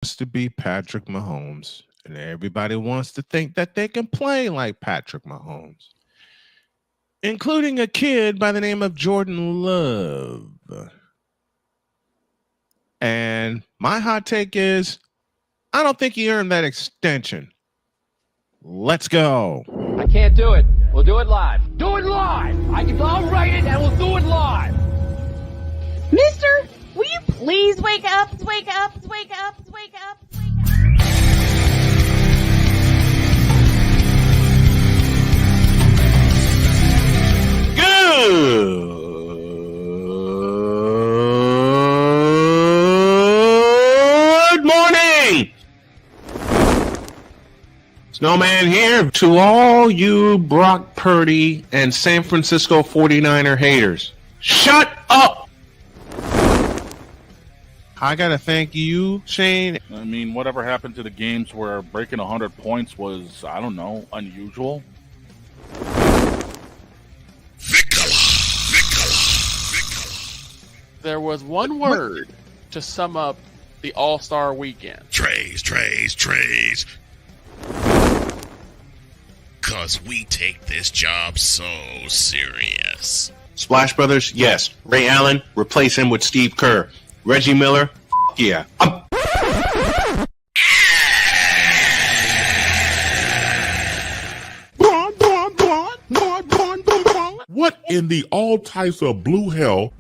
To be Patrick Mahomes, and everybody wants to think that they can play like Patrick Mahomes, including a kid by the name of Jordan Love. And my hot take is I don't think he earned that extension. Let's go. I can't do it. We'll do it live. Do it live. I'll write it and we'll do it live. Mister, will you please wake up, wake up, wake up, wake up, wake up? Good morning. Snowman here to all you Brock Purdy and San Francisco 49er haters. Shut up! I gotta thank you, Shane. I mean, whatever happened to the games where breaking 100 points was, I don't know, unusual? There was one word to sum up the All-Star weekend. Trays. Cause we take this job so serious. Splash Brothers, yes. Ray Allen, replace him with Steve Kerr. Reggie Miller, yeah. What in the all types of blue hell?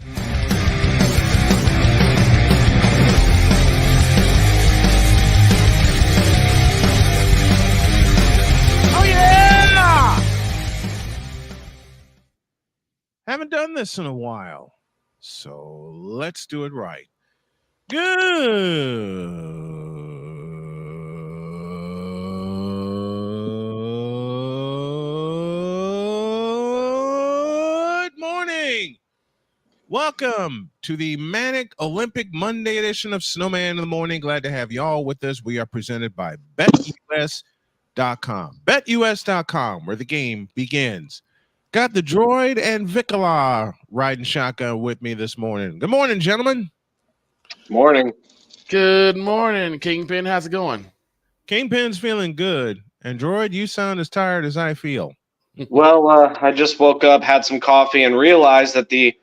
Oh, yeah! Haven't done this in a while, so let's do it right. Good morning. Welcome to the Manic Olympic Monday edition of Snowman in the Morning. Glad to have y'all with us. We are presented by BetUS.com. BetUS.com, where the game begins. Got the droid and Vikala riding shotgun with me this morning. Good morning, gentlemen. Morning. Good morning, Kingpin. How's it going? Kingpin's feeling good. And droid, you sound as tired as I feel. Well, I just woke up, had some coffee, and realized that the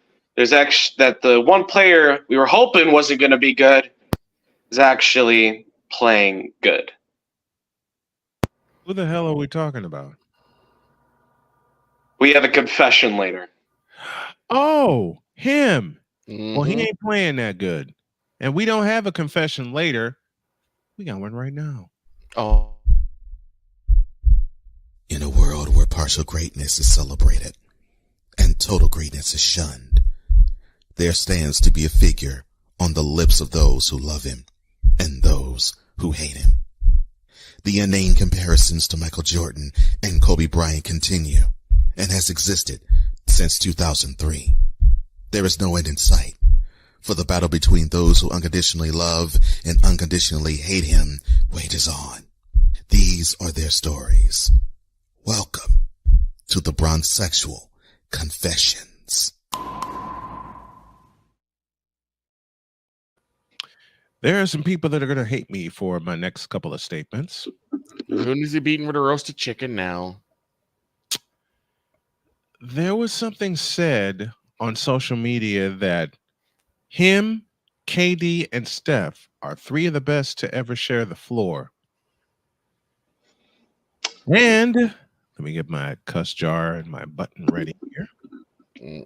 one player we were hoping wasn't going to be good is actually playing good. Who the hell are we talking about? We have a confession later. Oh, him. Mm-hmm. Well, he ain't playing that good. And we don't have a confession later. We got one right now. Oh. In a world where partial greatness is celebrated and total greatness is shunned, there stands to be a figure on the lips of those who love him and those who hate him. The inane comparisons to Michael Jordan and Kobe Bryant continue and has existed since 2003. There is no end in sight, for the battle between those who unconditionally love and unconditionally hate him wages on. These are their stories. Welcome to the Bronzexual Confessions. There are some people that are going to hate me for my next couple of statements. Who needs to be eating with a roasted chicken now? There was something said on social media that him, KD, and Steph are three of the best to ever share the floor. And let me get my cuss jar and my button ready here.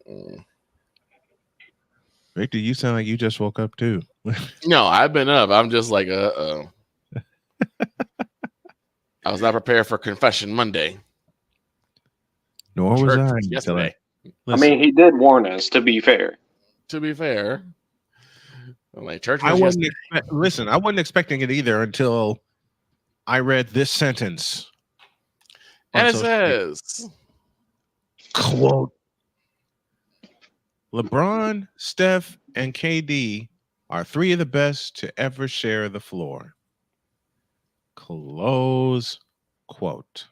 Victor, you sound like you just woke up too. No, I've been up. I'm just like, I was not prepared for Confession Monday. Nor was I. Yesterday. I mean, he did warn us, to be fair. To be fair, like church. I wasn't listen. I wasn't expecting it either until I read this sentence. And it says, quote, LeBron, Steph, and KD are three of the best to ever share the floor. Close quote.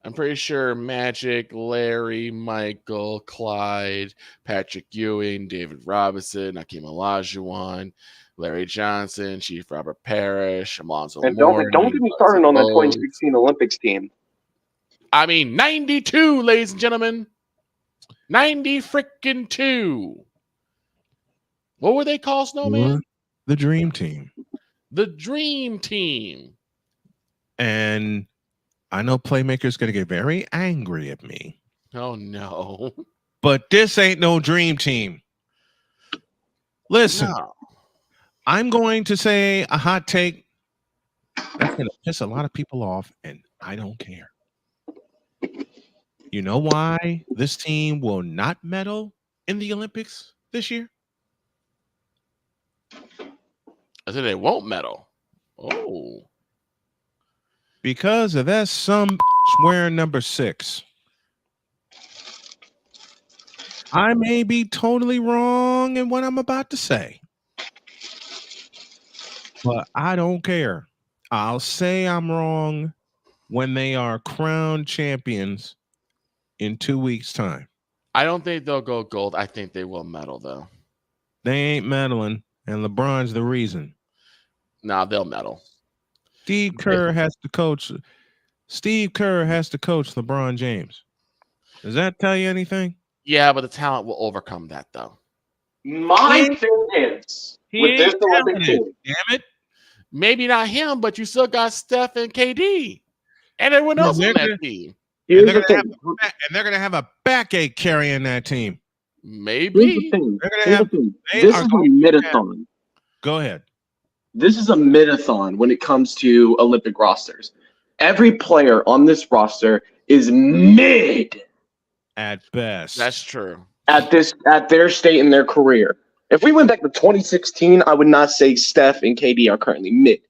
I'm pretty sure Magic, Larry, Michael, Clyde, Patrick Ewing, David Robinson, Hakeem Olajuwon, Larry Johnson, Chief Robert Parrish, Alonzo And Mourning. don't get me started on that 2016 Olympics team. I mean, 92, ladies and gentlemen. 90 freaking 2. What were they called, Snowman? The Dream Team. The Dream Team. And I know Playmaker's going to get very angry at me. Oh, no. But this ain't no Dream Team. Listen, No. I'm going to say a hot take that's going to piss a lot of people off, and I don't care. You know why this team will not medal in the Olympics this year? I said they won't medal. Oh. Because of that some wearing number 6. I may be totally wrong in what I'm about to say, but I don't care. I'll say I'm wrong when they are crowned champions in 2 weeks' time. I don't think they'll go gold. I think they will medal, though. They ain't medaling, and LeBron's the reason. Nah, they'll medal. Steve Kerr has to coach LeBron James. Does that tell you anything? Yeah, but the talent will overcome that, though. My thing is, with this Olympic team, Damn it. Maybe not him, but you still got Steph and KD and everyone else on that team. here's And the thing. they're going to have a backache carrying that team. Here's Maybe. the thing. They're gonna Here's have- the thing. they This are is a going to mid-a-thon. Go ahead. This is a mid-a-thon when it comes to Olympic rosters. Every player on this roster is mid At best. That's true. at their state in their career. If we went back to 2016, I would not say Steph and KD are currently mid.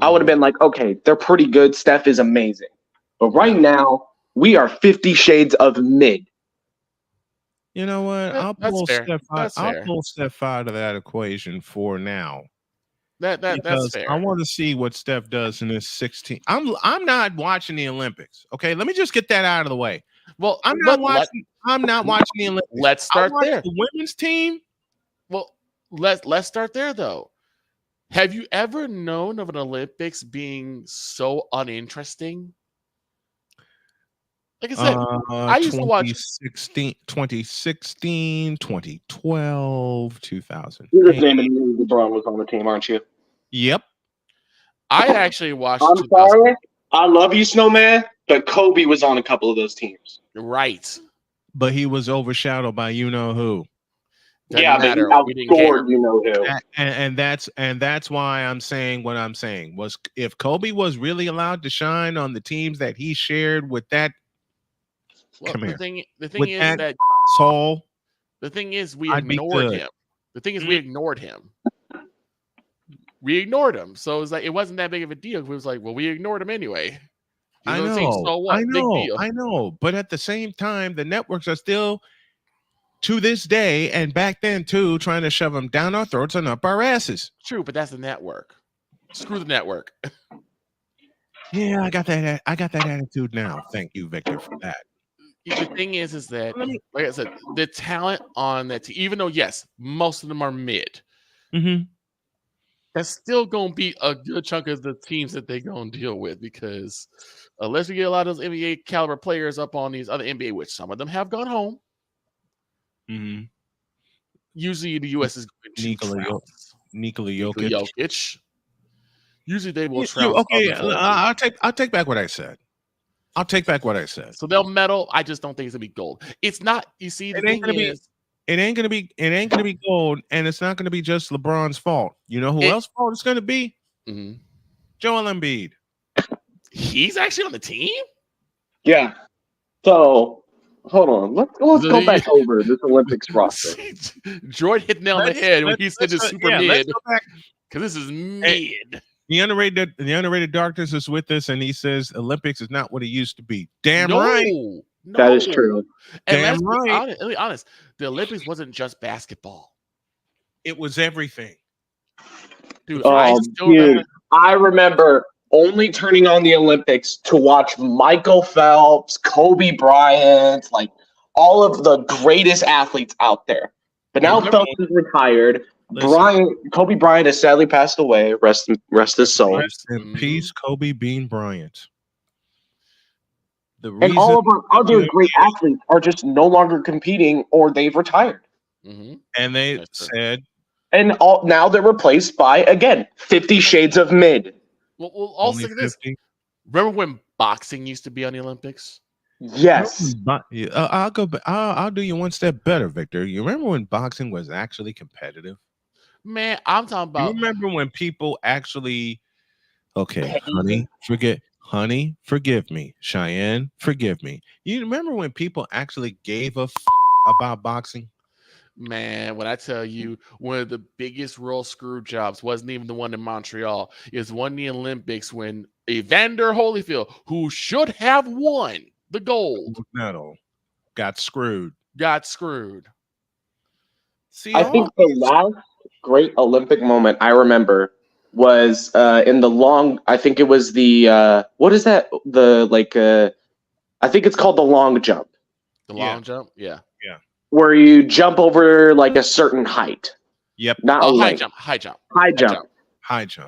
I would have been like, okay, they're pretty good. Steph is amazing. But right now, we are 50 shades of mid. You know what? I'll That's pull fair. Steph out. That's I'll fair. pull Steph out of that equation for now. That's Because fair. I want to see what Steph does in this 16. I'm not watching the Olympics. Okay, let me just get that out of the way. Well, I'm not watching the Olympics. Let's start there. The women's team. Well, let's start there though. Have you ever known of an Olympics being so uninteresting? Like I said, I used to watch 2016, 2012, 2000. You're just naming who LeBron was on the team, aren't you? Yep. I actually watched. I'm 2000 sorry. I love you, Snowman, but Kobe was on a couple of those teams. Right. But he was overshadowed by you know who. Doesn't yeah, matter. but We he didn't care. outscored you know who. And that's why I'm saying what I'm saying. Was if Kobe was really allowed to shine on the teams that he shared with that Well, Come the here. thing With is that- that soul, the thing is we I'd be ignored good. him. The thing is we ignored him. We ignored him. So it was like it wasn't that big of a deal. It was like, well, we ignored him anyway. He's I on the team, know, so what? I Big know, deal. I know. But at the same time, the networks are still, to this day, and back then too, trying to shove them down our throats and up our asses. True, but that's the network. Screw the network. Yeah, I got that attitude now. Thank you, Victor, for that. The thing is that, Let me- like I said, the talent on that team, even though, yes, most of them are mid, Mm-hmm. that's still going to be a good chunk of the teams that they're going to deal with because unless we get a lot of those NBA caliber players up on these other NBA, which some of them have gone home, Mm-hmm. usually the U.S. is going to Nikola trounce. Nikola Nikola Jokic. Jokic. Usually they will trounce. Okay, other folks. I'll take back what I said. I'll take back what I said. So they'll medal. I just don't think it's gonna be gold. It's not. You see, the It ain't thing gonna be- is, It ain't gonna be gold, and it's not gonna be just LeBron's fault. You know who else's fault it's gonna be? Mhm. Joel Embiid. he's actually on the team. Yeah. So, hold on. Let's go back over this Olympics roster. Jordan hit the nail on the head when he said it's super let's mid go back. because this is mid. The underrated darkness is with us, and he says Olympics is not what it used to be. Damn no, right. no. That is true. And Damn let's right. Let's be honest. The Olympics wasn't just basketball, It was everything. dude. I Oh, still dude. I remember only turning on the Olympics to watch Michael Phelps, Kobe Bryant, like all of the greatest athletes out there. But now Remember- Phelps is retired. Kobe Bryant has sadly passed away. Rest his soul. Rest in peace, Kobe Bean Bryant. The And reason all of our other great athletes are just no longer competing or they've retired. And they said, and now they're replaced by, again, 50 Shades of Mid. Well, also look at this. Remember when boxing used to be on the Olympics? Yes. I'll go. I'll do you one step better, Victor. You remember when boxing was actually competitive? Man, I'm talking about. You remember when people actually? Okay, honey, forgive me. Cheyenne, forgive me. You remember when people actually gave a about boxing? Man, when I tell you, one of the biggest royal screw jobs wasn't even the one in Montreal. It was one in the Olympics when Evander Holyfield, who should have won the gold medal, got screwed. See, I think the last great Olympic moment I remember was in the long. I think it was the what is that? I think it's called the long jump. The long jump, yeah. Where you jump over like a certain height. Yep. Not high jump.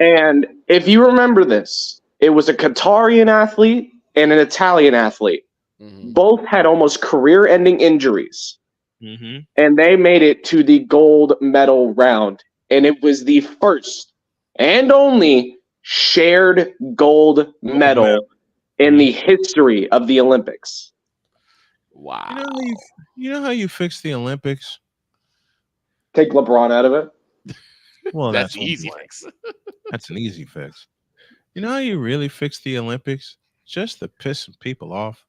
And if you remember this, it was a Qatarian athlete and an Italian athlete. Both had almost career-ending injuries. And they made it to the gold medal round. And it was the first and only shared gold medal in the history of the Olympics. Wow. You know how you fix the Olympics? Take LeBron out of it? Well, that's easy fix. That's an easy fix. You know how you really fix the Olympics? Just to piss some people off.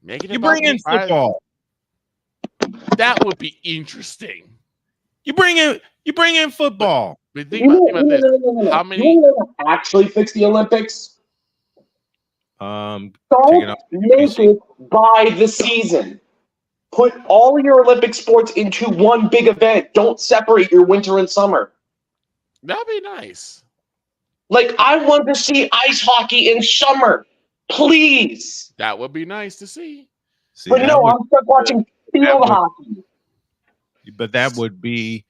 You bring in football. That would be interesting. You bring in football. But think about this. How many actually fix the Olympics? Don't make it by the season. Put all your Olympic sports into one big event. Don't separate your winter and summer. That'd be nice. Like, I want to see ice hockey in summer. Please. That would be nice to see. But no, I'm stuck watching field hockey. But that would be,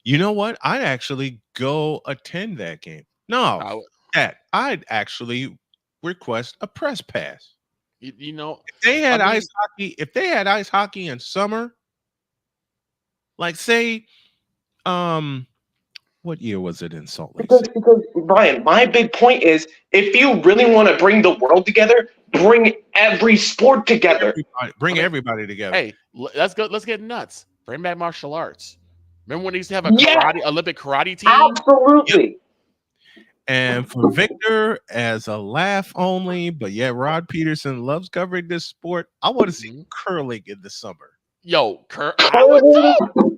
you know what? I'd actually go attend that game. No, I'd actually request a press pass. You know, if they had ice hockey in summer, like say, what year was it in Salt Lake City? Because Brian, my big point is, if you really want to bring the world together, bring every sport together. Bring everybody together. Hey, let's go. Let's get nuts. Bring back martial arts. Remember when they used to have a Olympic karate team? Absolutely. Yep. And for Victor, as a laugh only, but yet Rod Peterson loves covering this sport, I want to see curling in the summer. Yo,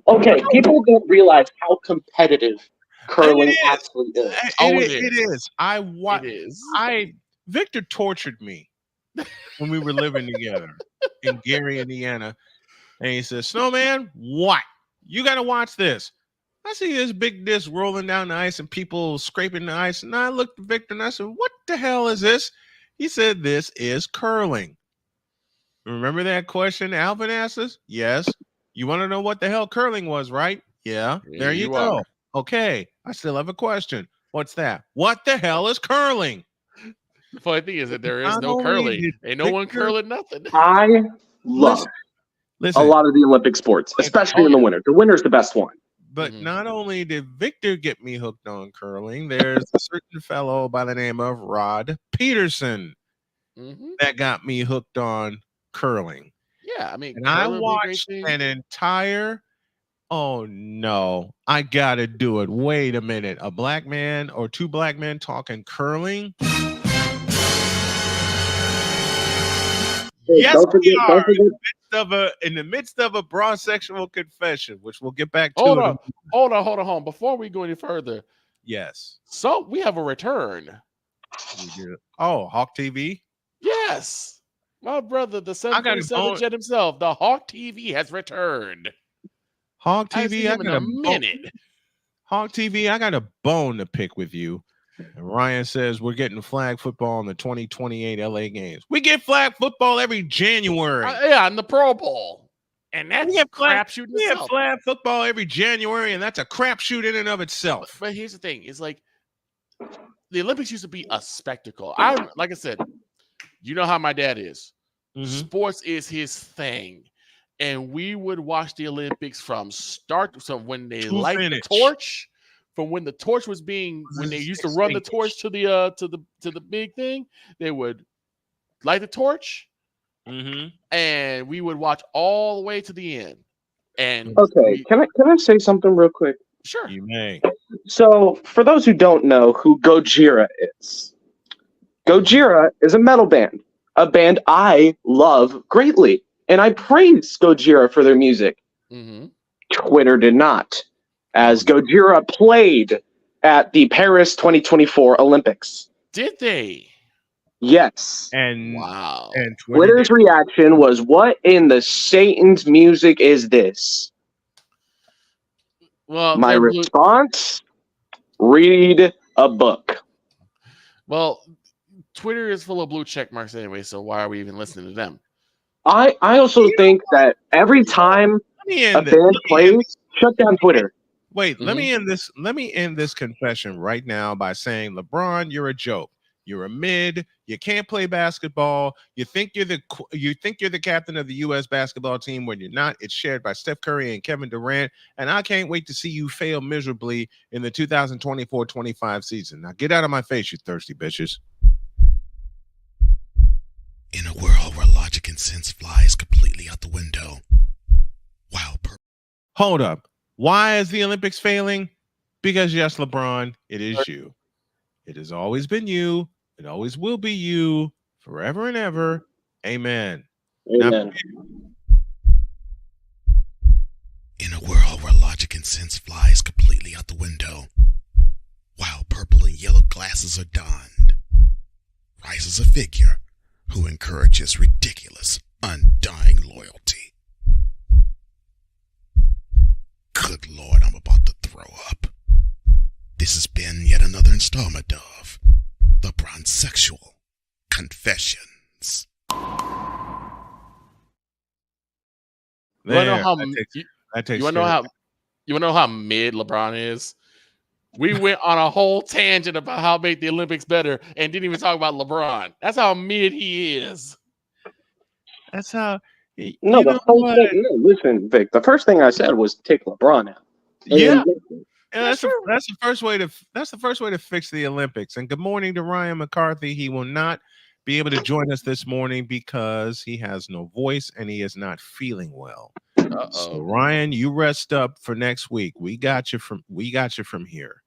okay, people don't realize how competitive curling actually is. It is. Victor tortured me when we were living together in Gary, Indiana. And he says, Snowman, what? You got to watch this. I see this big disc rolling down the ice and people scraping the ice. And I looked at Victor and I said, what the hell is this? He said, this is curling. Remember that question Alvin asked us? Yes. You want to know what the hell curling was, right? Yeah. There you go. Okay. I still have a question. What's that? What the hell is curling? The funny thing is that there is no curling. Ain't no one curling nothing. I love a lot of the Olympic sports, especially in the winter. The winter's the best one. But not only did Victor get me hooked on curling, there's a certain fellow by the name of Rod Peterson that got me hooked on curling. Yeah, I mean, and I watched an entire. Oh no, I gotta do it. Wait a minute, a black man or two black men talking curling? Yes, we are. In the midst of a broad sexual confession, which we'll get back to. Hold on. Before we go any further, yes. So we have a return. Oh, Hawk TV. Yes, my brother, the 747 jet himself, the Hawk TV has returned. Hawk TV, I got a minute. Hawk TV, I got a bone to pick with you. And Ryan says we're getting flag football in the 2028 LA games. We get flag football every January. Yeah, in the Pro Bowl. And that's We have crapshoot We have itself. flag football every January, and that's a crapshoot in and of itself. But here's the thing: it's like the Olympics used to be a spectacle. Like I said, you know how my dad is. Mhm. Sports is his thing, and we would watch the Olympics from start. So when they light the torch, from when the torch was when they used to run the torch to the big thing, they would light the torch, and we would watch all the way to the end. And okay, can I say something real quick? Sure, you may. So, for those who don't know who Gojira is, Gojira is a metal band, a band I love greatly, and I praise Gojira for their music. Twitter did not, as Gojira played at the Paris 2024 Olympics. Did they? Yes. And wow. And Twitter's reaction was, "What in the Satan's music is this?" Well, my response: read a book. Well, Twitter is full of blue check marks anyway, so why are we even listening to them? I also think that every time a band plays, shut down Twitter. Wait, let me end this. Let me end this confession right now by saying, LeBron, you're a joke. You're a mid. You can't play basketball. You think you're the captain of the U.S. basketball team when you're not. It's shared by Steph Curry and Kevin Durant, and I can't wait to see you fail miserably in the 2024-25 season. Now get out of my face, you thirsty bitches. In a world where logic and sense flies completely out the window, hold up. Why is the Olympics failing? Because yes, LeBron, it is you. It has always been you. It always will be you forever and ever. Amen. Amen. In a world where logic and sense flies completely out the window, while purple and yellow glasses are donned, rises a figure who encourages ridiculous, undying loyalty. Good Lord, I'm about to throw up. This has been yet another installment of The Bronsexual Confessions. You want to know how mid LeBron is? We went on a whole tangent about how to make the Olympics better and didn't even talk about LeBron. That's how mid he is. That's how. No, listen, Vic. The first thing I said was take LeBron out. Yeah. That's the first way to fix the Olympics. And good morning to Ryan McCarthy. He will not be able to join us this morning because he has no voice and he is not feeling well. So Ryan, you rest up for next week. We got you from here.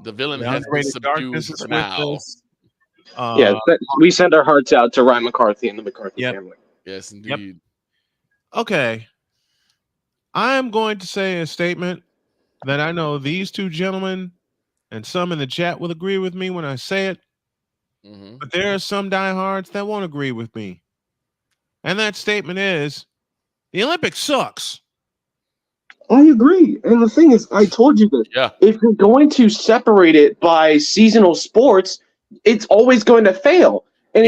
The villain has been subdued for now. We send our hearts out to Ryan McCarthy and the McCarthy family. Yes, indeed. Yep. Okay. I am going to say a statement that I know these two gentlemen and some in the chat will agree with me when I say it. But there are some diehards that won't agree with me. And that statement is, the Olympics sucks. I agree. And the thing is, I told you that if you're going to separate it by seasonal sports, it's always going to fail. And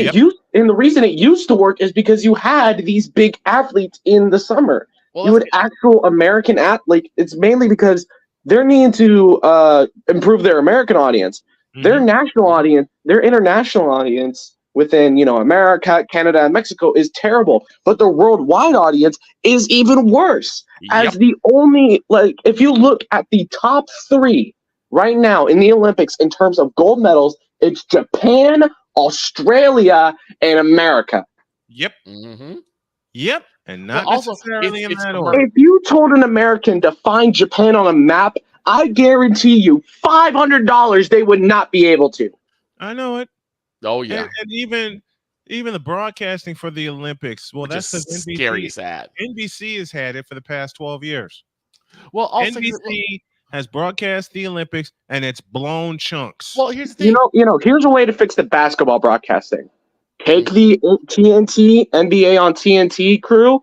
and the reason it used to work is because you had these big athletes in the summer. Well, you had actual American athletes. It's mainly because they're needing to improve their American audience. Their national audience, their international audience within, America, Canada, and Mexico is terrible. But the worldwide audience is even worse. As the only, if you look at the top 3 right now in the Olympics in terms of gold medals, it's Japan, Australia, and America. Yep. Yep. And not necessarily in that order. If you told an American to find Japan on a map, I guarantee you $500 they would not be able to. I know it. Oh, yeah. And even the broadcasting for the Olympics, well, that's the NBC. Scary sad. NBC has had it for the past 12 years. Well, also, NBC has broadcast the Olympics, and it's blown chunks. Well, here's the thing. Here's a way to fix the basketball broadcasting. Take the TNT, NBA on TNT crew,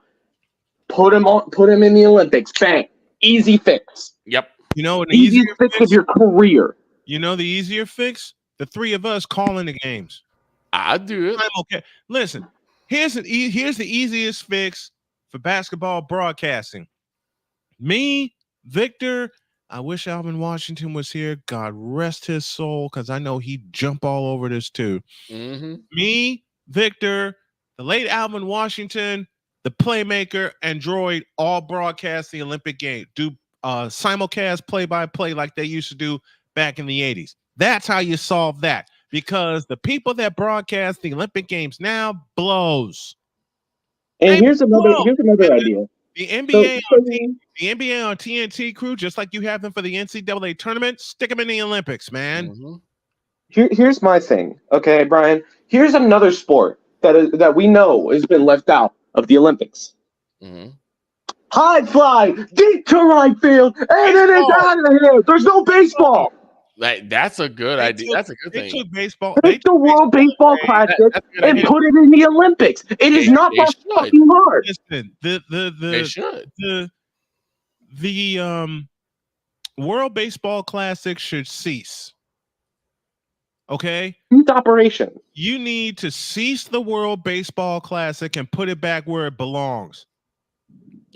put them in the Olympics. Bang. Easy fix. Yep. An easy fix of your career. The easier fix? The 3 of us calling the games. I do it. I'm okay. Listen, here's the easiest fix for basketball broadcasting. Me, Victor, I wish Alvin Washington was here. God rest his soul, because I know he'd jump all over this too. Mm-hmm. Me, Victor, the late Alvin Washington, the playmaker, and Droid all broadcast the Olympic game. Do simulcast play-by-play like they used to do back in the 80s. That's how you solve that, because the people that broadcast the Olympic Games now blows. And here's another idea. The NBA on TNT crew, just like you have them for the NCAA tournament, stick them in the Olympics, man. Mm-hmm. Here's my thing, okay, Brian. Here's another sport that we know has been left out of the Olympics. Mm-hmm. High fly, deep to right field, and it is out of here. There's no baseball. That's a good idea. That's a good thing. They took baseball. Take the World Baseball Classic and put it in the Olympics. It is not that fucking hard. Listen, They should. The World Baseball Classic should cease. Okay? Cease operation. You need to cease the World Baseball Classic and put it back where it belongs.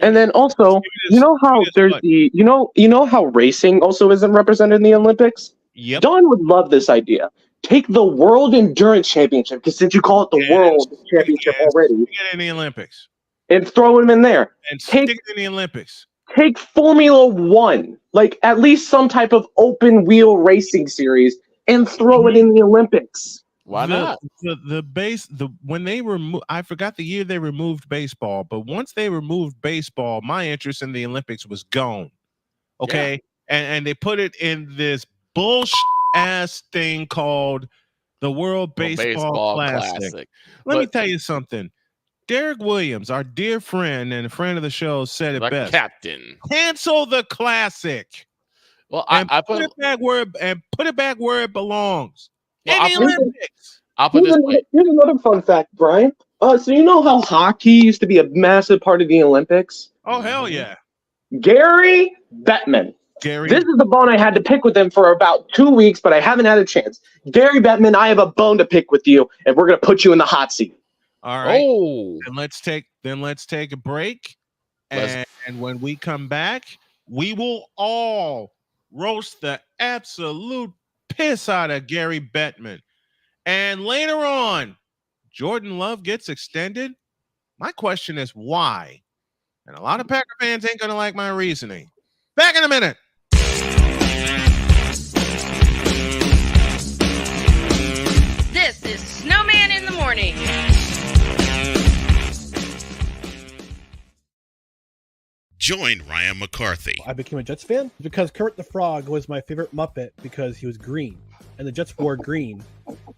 And then also, you know how there's you know how racing also isn't represented in the Olympics? Yep. Don would love this idea. Take the World Endurance Championship, because since you call it the World Championship already, stick it in the Olympics. And throw him in there. And stick it in the Olympics. Take Formula One, like at least some type of open wheel racing series, and throw it in the Olympics. Why not? When they removed, I forgot the year they removed baseball, but once they removed baseball, my interest in the Olympics was gone. Okay. Yeah. And they put it in this bullshit ass thing called the World Baseball Classic. Let me tell you something. Derek Williams, our dear friend and a friend of the show, said it best. Captain. Cancel the Classic. Well, put it back where it belongs. Well, Here's another fun fact, Brian. So you know how hockey used to be a massive part of the Olympics? Oh, hell yeah. Gary Bettman. This is the bone I had to pick with him for about 2 weeks, but I haven't had a chance. Gary Bettman, I have a bone to pick with you, and we're going to put you in the hot seat. All right. Oh. Then let's take a break. And when we come back, we will all roast the absolute piss out of Gary Bettman. And later on, Jordan Love gets extended. My question is why? And a lot of Packer fans ain't going to like my reasoning. Back in a minute. This is Snowman in the Morning. Join Ryan McCarthy. I became a Jets fan because Kermit the Frog was my favorite Muppet because he was green, and the Jets wore green.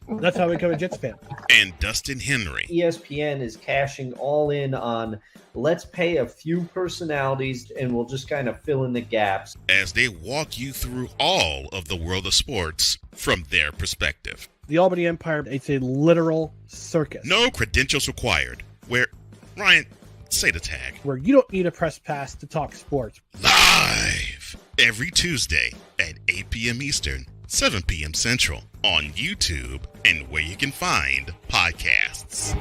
That's how I became a Jets fan. And Dustin Henry. ESPN is cashing all in on let's pay a few personalities and we'll just kind of fill in the gaps. As they walk you through all of the world of sports from their perspective. The Albany Empire, it's a literal circus. No credentials required. Where, Ryan, say the tag. Where you don't need a press pass to talk sports. Live every Tuesday at 8 p.m. Eastern, 7 p.m. Central on YouTube and where you can find podcasts.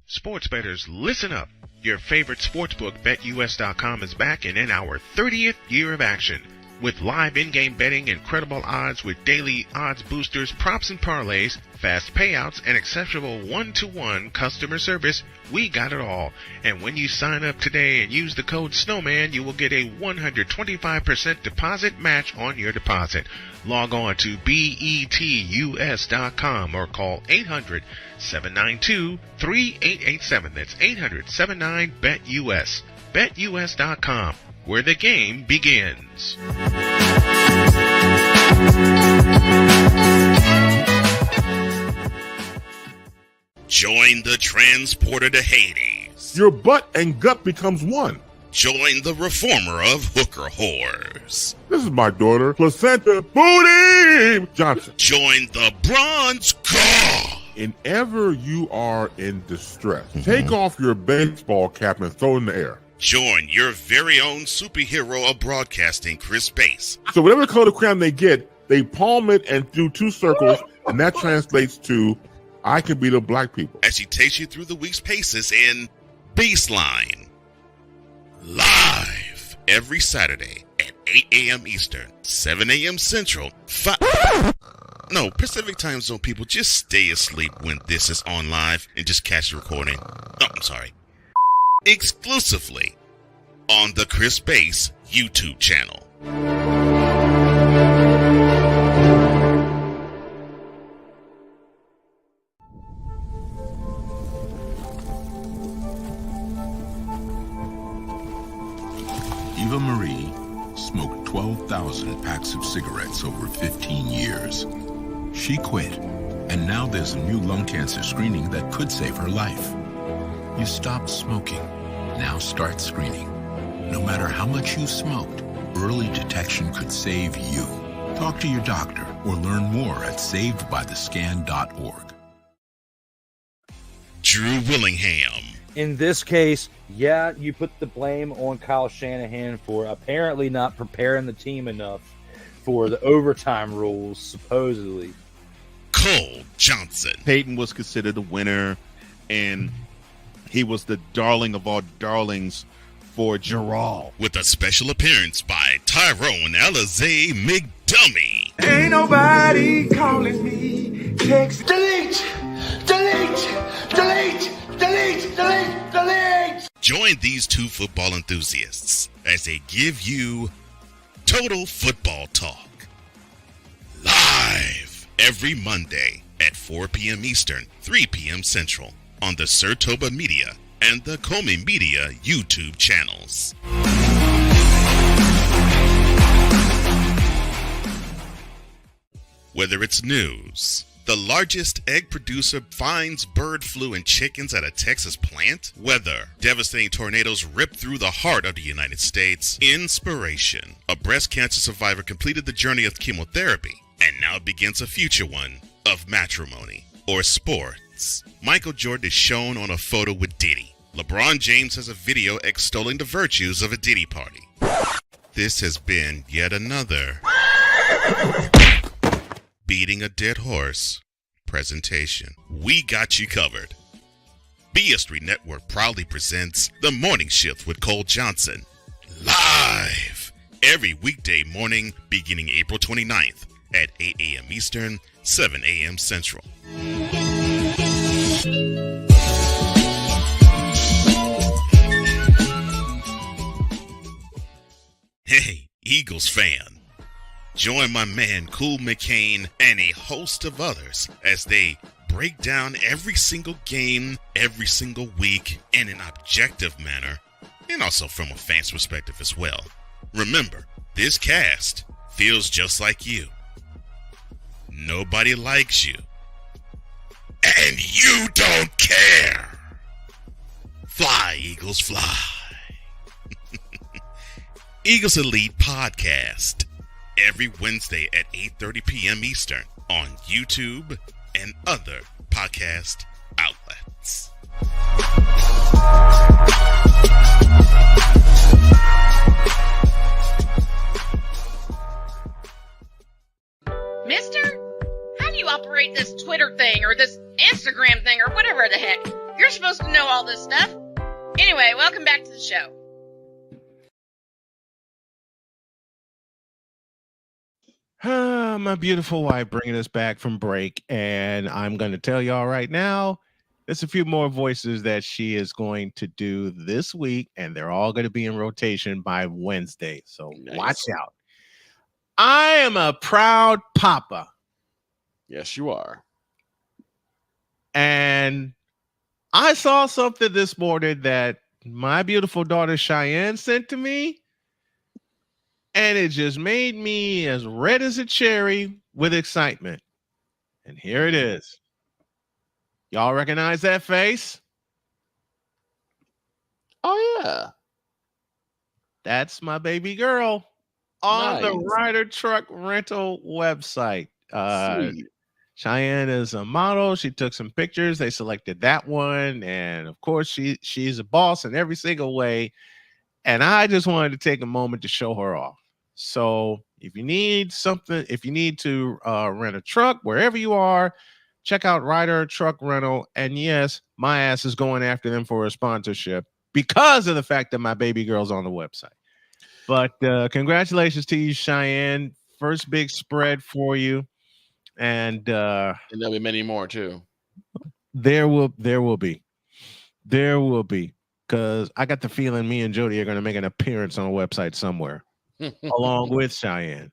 Sports bettors, listen up. Your favorite sportsbook, BetUS.com, is back and in our 30th year of action. With live in-game betting, incredible odds with daily odds boosters, props and parlays, fast payouts, and exceptional one-to-one customer service, we got it all. And when you sign up today and use the code SNOWMAN, you will get a 125% deposit match on your deposit. Log on to BETUS.com or call 800-792-3887. That's 800-79-BET-US. BetUS.com, where the game begins. Join the transporter to Hades. Your butt and gut becomes one. Join the reformer of hooker whores. This is my daughter, Placenta Booty Johnson. Join the bronze car. Whenever you are in distress, take off your baseball cap and throw it in the air. Join your very own superhero of broadcasting, Chris Bass. So whatever color crayon they get, they palm it and do two circles, and that translates to I can be the black people. As she takes you through the week's paces in Baseline. Live every Saturday at 8 a.m. Eastern, 7 a.m. Central, No, Pacific Time Zone people, just stay asleep when this is on live and just catch the recording. Oh, I'm sorry. Exclusively on the Chris Base YouTube channel. Eva Marie smoked 12,000 packs of cigarettes over 15 years. She quit, and now there's a new lung cancer screening that could save her life. You stopped smoking. Now start screening. No matter how much you smoked, early detection could save you. Talk to your doctor or learn more at savedbythescan.org. Drew Willingham. In this case, yeah, you put the blame on Kyle Shanahan for apparently not preparing the team enough for the overtime rules, supposedly. Cole Johnson. Peyton was considered the winner, and he was the darling of all darlings for Gerald. With a special appearance by Tyrone Alizé McDummy. Ain't nobody calling me. Text. Delete! Delete! Delete! Delete! Delete! Delete! Join these two football enthusiasts as they give you Total Football Talk. Live every Monday at 4 p.m. Eastern, 3 p.m. Central on the Sertoba Media and the Comey Media YouTube channels. Whether it's news, the largest egg producer finds bird flu in chickens at a Texas plant, weather, devastating tornadoes rip through the heart of the United States, inspiration, a breast cancer survivor completed the journey of chemotherapy and now begins a future one of matrimony or sports. Michael Jordan is shown on a photo with Diddy. LeBron James has a video extolling the virtues of a Diddy party. This has been yet another Beating a Dead Horse presentation. We got you covered. BS3 Network proudly presents The Morning Shift with Cole Johnson. Live every weekday morning beginning April 29th at 8 a.m. Eastern, 7 a.m. Central. Hey, Eagles fan. Join my man Cool McCain and a host of others as they break down every single game, every single week in an objective manner, and also from a fan's perspective as well. Remember, this cast feels just like you. Nobody likes you. And you don't care. Fly, Eagles, fly. Eagles Elite Podcast. Every Wednesday at 8:30 p.m. Eastern on YouTube and other podcast outlets. Mister, how do you operate this Twitter thing or this Instagram thing or whatever the heck? You're supposed to know all this stuff. Anyway, welcome back to the show. My beautiful wife bringing us back from break, and I'm going to tell y'all right now, there's a few more voices that she is going to do this week, and they're all going to be in rotation by Wednesday, so watch out. I am a proud papa. Yes, you are. And I saw something this morning that my beautiful daughter Cheyenne sent to me, and it just made me as red as a cherry with excitement. And here it is. Y'all recognize that face? Oh, yeah. That's my baby girl on the Nice. Ryder Truck Rental website. Sweet. Cheyenne is a model. She took some pictures. They selected that one. And of course, she's a boss in every single way. And I just wanted to take a moment to show her off. So if you need something, if you need to rent a truck, wherever you are, check out Ryder Truck Rental. And yes, my ass is going after them for a sponsorship because of the fact that my baby girl's on the website. But congratulations to you, Cheyenne. First big spread for you. And there'll be many more too. There will be. Because I got the feeling me and Jody are going to make an appearance on a website somewhere along with Cheyenne.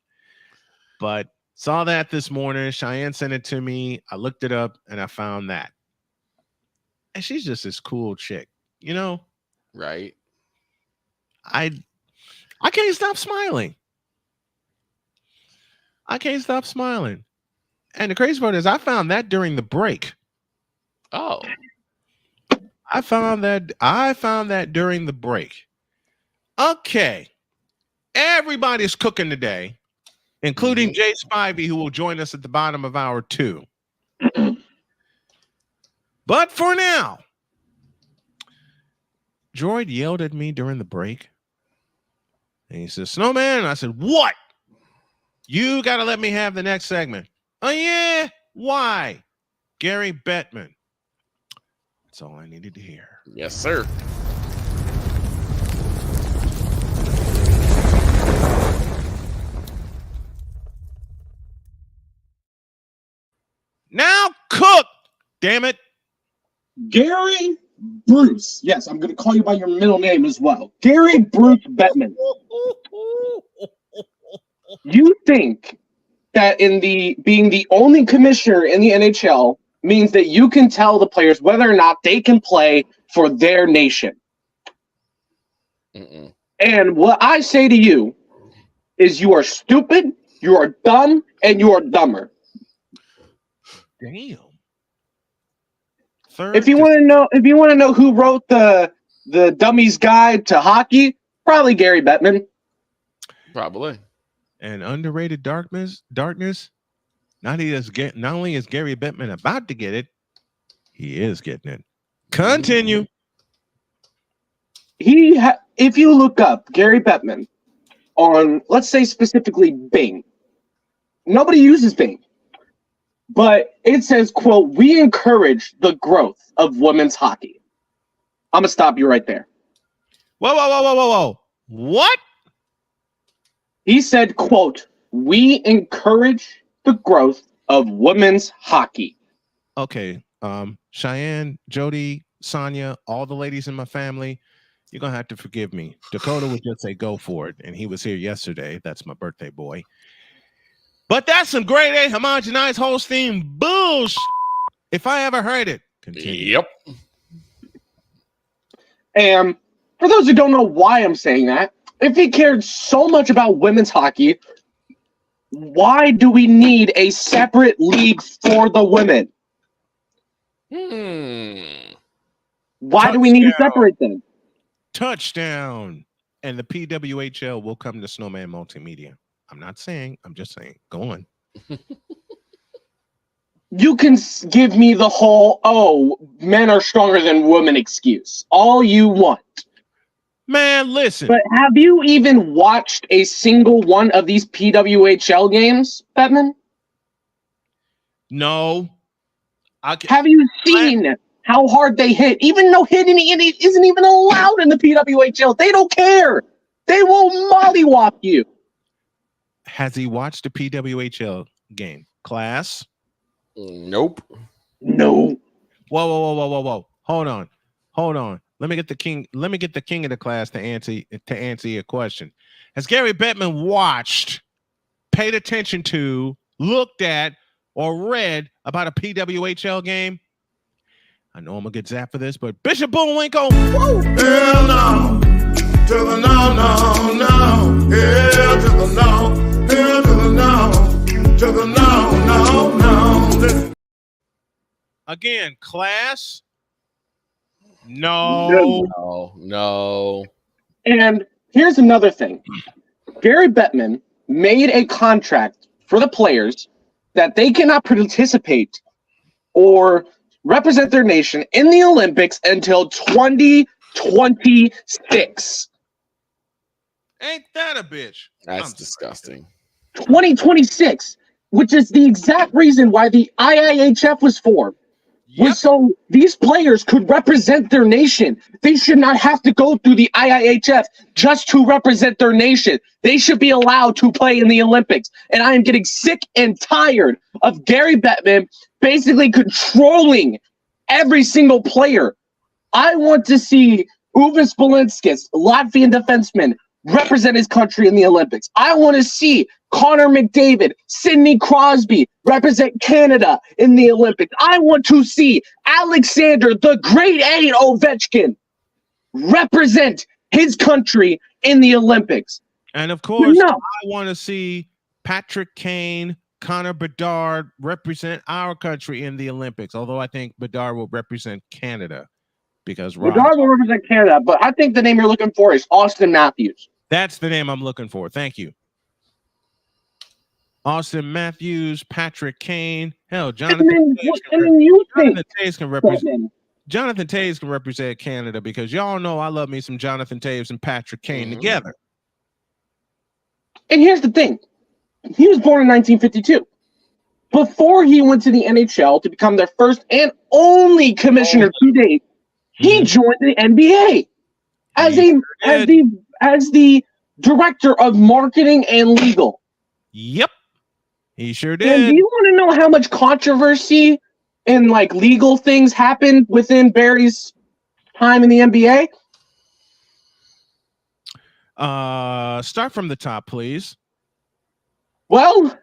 But saw that this morning. Cheyenne sent it to me. I looked it up and I found that. And she's just this cool chick, you know? Right. I can't stop smiling. And the crazy part is I found that during the break. Oh. I found that during the break. Okay. Everybody's cooking today, including Jay Spivey, who will join us at the bottom of hour 2. But for now, Droid yelled at me during the break. And he says, Snowman. I said, what? You got to let me have the next segment. Oh, yeah? Why? Gary Bettman. That's all I needed to hear. Yes, sir. Now cook, damn it. Gary Bruce. Yes, I'm going to call you by your middle name as well. Gary Bruce Bettman. You think that being the only commissioner in the NHL means that you can tell the players whether or not they can play for their nation. Mm-mm. And what I say to you is you are stupid, you are dumb, and you are dumber. Damn. If you want to know who wrote the Dummy's Guide to Hockey, probably Gary Bettman. Probably. And underrated darkness. Not only is Gary Bettman about to get it, he is getting it. Continue. If you look up Gary Bettman on, let's say specifically Bing, nobody uses Bing, but it says, quote, we encourage the growth of women's hockey. I'm going to stop you right there. Whoa. What? He said, quote, we encourage the growth of women's hockey. Okay. Cheyenne, Jody, Sonia, all the ladies in my family, you're going to have to forgive me. Dakota would just say, go for it. And he was here yesterday. That's my birthday boy. But that's some grade A homogenized Holstein bullshit. If I ever heard it. Continue. Yep. And for those who don't know why I'm saying that, if he cared so much about women's hockey, why do we need a separate league for the women? Why do we need to separate them? Touchdown. And the PWHL will come to Snowman Multimedia. I'm not saying, I'm just saying. Go on. You can give me the whole, men are stronger than women excuse all you want. Man, listen. But have you even watched a single one of these PWHL games, Bettman? No. Have you seen how hard they hit? Even though hitting it isn't even allowed in the PWHL. They don't care. They will mollywop you. Has he watched a PWHL game? Class? Nope. No. Whoa. Hold on. Let me get the king of the class to answer your question. Has Gary Bettman watched, paid attention to, looked at, or read about a PWHL game? I know I'm gonna get zapped for this, but Bishop Boomwinkle. Woo! Hell no. To the no. Hell to the no. Hell to the no. To the no. Again, class. No. And here's another thing. Gary Bettman made a contract for the players that they cannot participate or represent their nation in the Olympics until 2026. Ain't that a bitch? That's disgusting. 2026. which is the exact reason why the IIHF was formed. Was so these players could represent their nation. They should not have to go through the IIHF just to represent their nation. They should be allowed to play in the Olympics. And I am getting sick and tired of Gary Bettman basically controlling every single player. I want to see Uvis Balinskis, Latvian defenseman, represent his country in the Olympics. I want to see Connor McDavid, Sidney Crosby represent Canada in the Olympics. I want to see Alexander, the Great A Ovechkin, represent his country in the Olympics. And of course, I want to see Patrick Kane, Connor Bedard represent our country in the Olympics. Although I think Bedard will represent Canada because Bedard will represent Canada. But I think the name you're looking for is Austin Matthews. That's the name I'm looking for. Thank you. Austin Matthews, Patrick Kane, hell, Jonathan Taves can represent. Jonathan Taves can represent Canada because y'all know I love me some Jonathan Taves and Patrick Kane together. And here's the thing: he was born in 1952. Before he went to the NHL to become their first and only commissioner to date, he joined the NBA as the director of marketing and legal. Yep. He sure did. And do you want to know how much controversy and like legal things happened within Barry's time in the NBA? Start from the top, please. Well,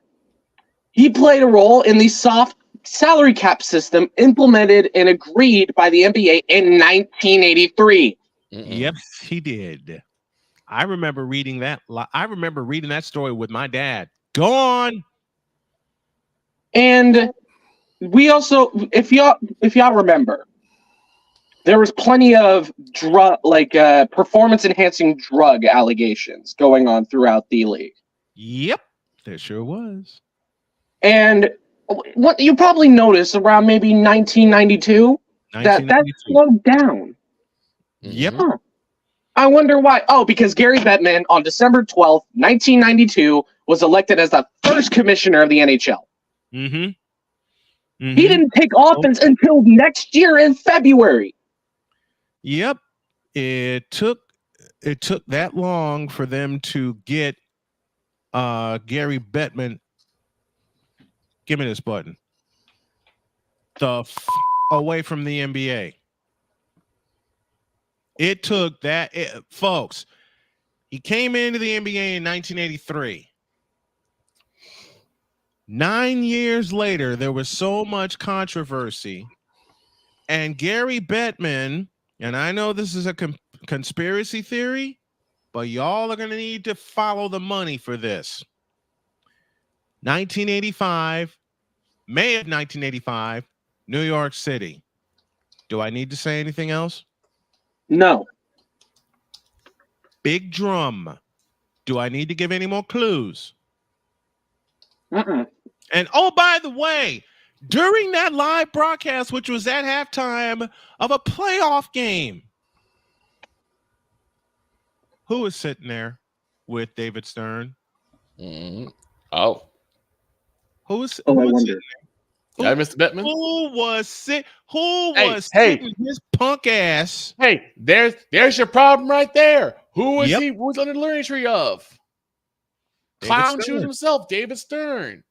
he played a role in the soft salary cap system implemented and agreed by the NBA in 1983. Yep, he did. I remember reading that. I remember reading that story with my dad. Go on. And we also, if y'all remember, there was plenty of performance enhancing drug allegations going on throughout the league. Yep, there sure was. And what you probably noticed around maybe 1992 that slowed down. Yep. Huh. I wonder why. Oh, because Gary Bettman on December 12th, 1992 was elected as the first commissioner of the NHL. He didn't take office until next year in February. Yep. It took that long for them to get Gary Bettman. Give me this button. Away from the NBA. It took that, folks. He came into the NBA in 1983. 9 years later, there was so much controversy, and Gary Bettman, and I know this is a conspiracy theory, but y'all are going to need to follow the money for this. 1985, May of 1985, New York City. Do I need to say anything else? No. Big drum. Do I need to give any more clues? And oh, by the way, during that live broadcast, which was at halftime of a playoff game, who was sitting there with David Stern? Oh. Who was sitting there? Yeah, Mr. Bettman. Who was sitting his punk ass? Hey, there's your problem right there. Who was he? Who was under the learning tree of? Clown shoes himself, David Stern.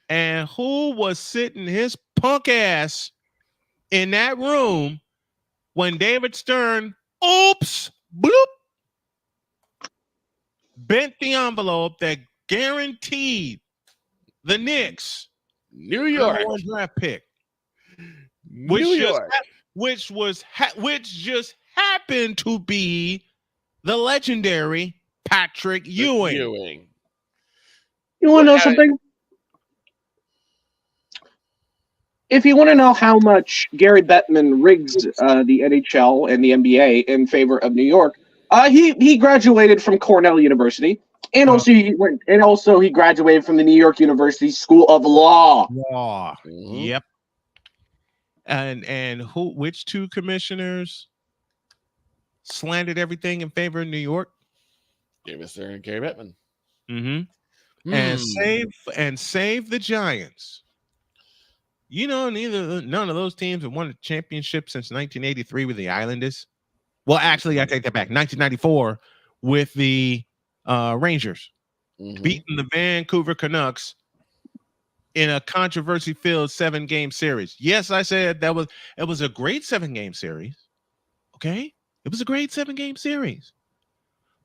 And who was sitting his punk ass in that room when David Stern, bloop, bent the envelope that guaranteed the Knicks New York #1 draft pick, which just happened to be the legendary Patrick Ewing. You want to know something? If you want to know how much Gary Bettman rigs the NHL and the NBA in favor of New York, he graduated from Cornell University, and also he graduated from the New York University School of Law. Yep. And which two commissioners slandered everything in favor of New York? David Stern and Gary Bettman. and save the Giants. You know, none of those teams have won a championship since 1983 with the Islanders. Well, actually, I take that back. 1994 with the Rangers, beating the Vancouver Canucks in a controversy-filled 7-game series. Yes, I said it was a great 7-game series. Okay, it was a great 7-game series,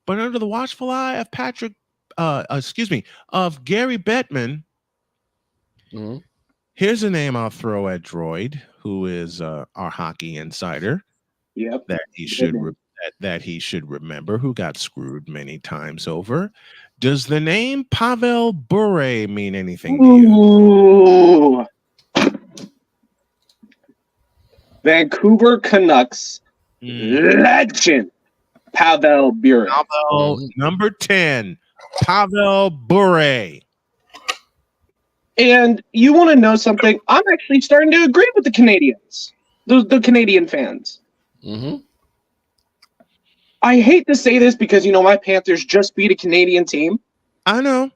but under the watchful eye of of Gary Bettman. Here's a name I'll throw at Droid, who is our hockey insider. Yep. That he should remember, who got screwed many times over. Does the name Pavel Bure mean anything to you? Vancouver Canucks legend Pavel Bure. Number 10, Pavel Bure. And you want to know something? I'm actually starting to agree with the Canadians, the Canadian fans. I hate to say this because, my Panthers just beat a Canadian team. I know.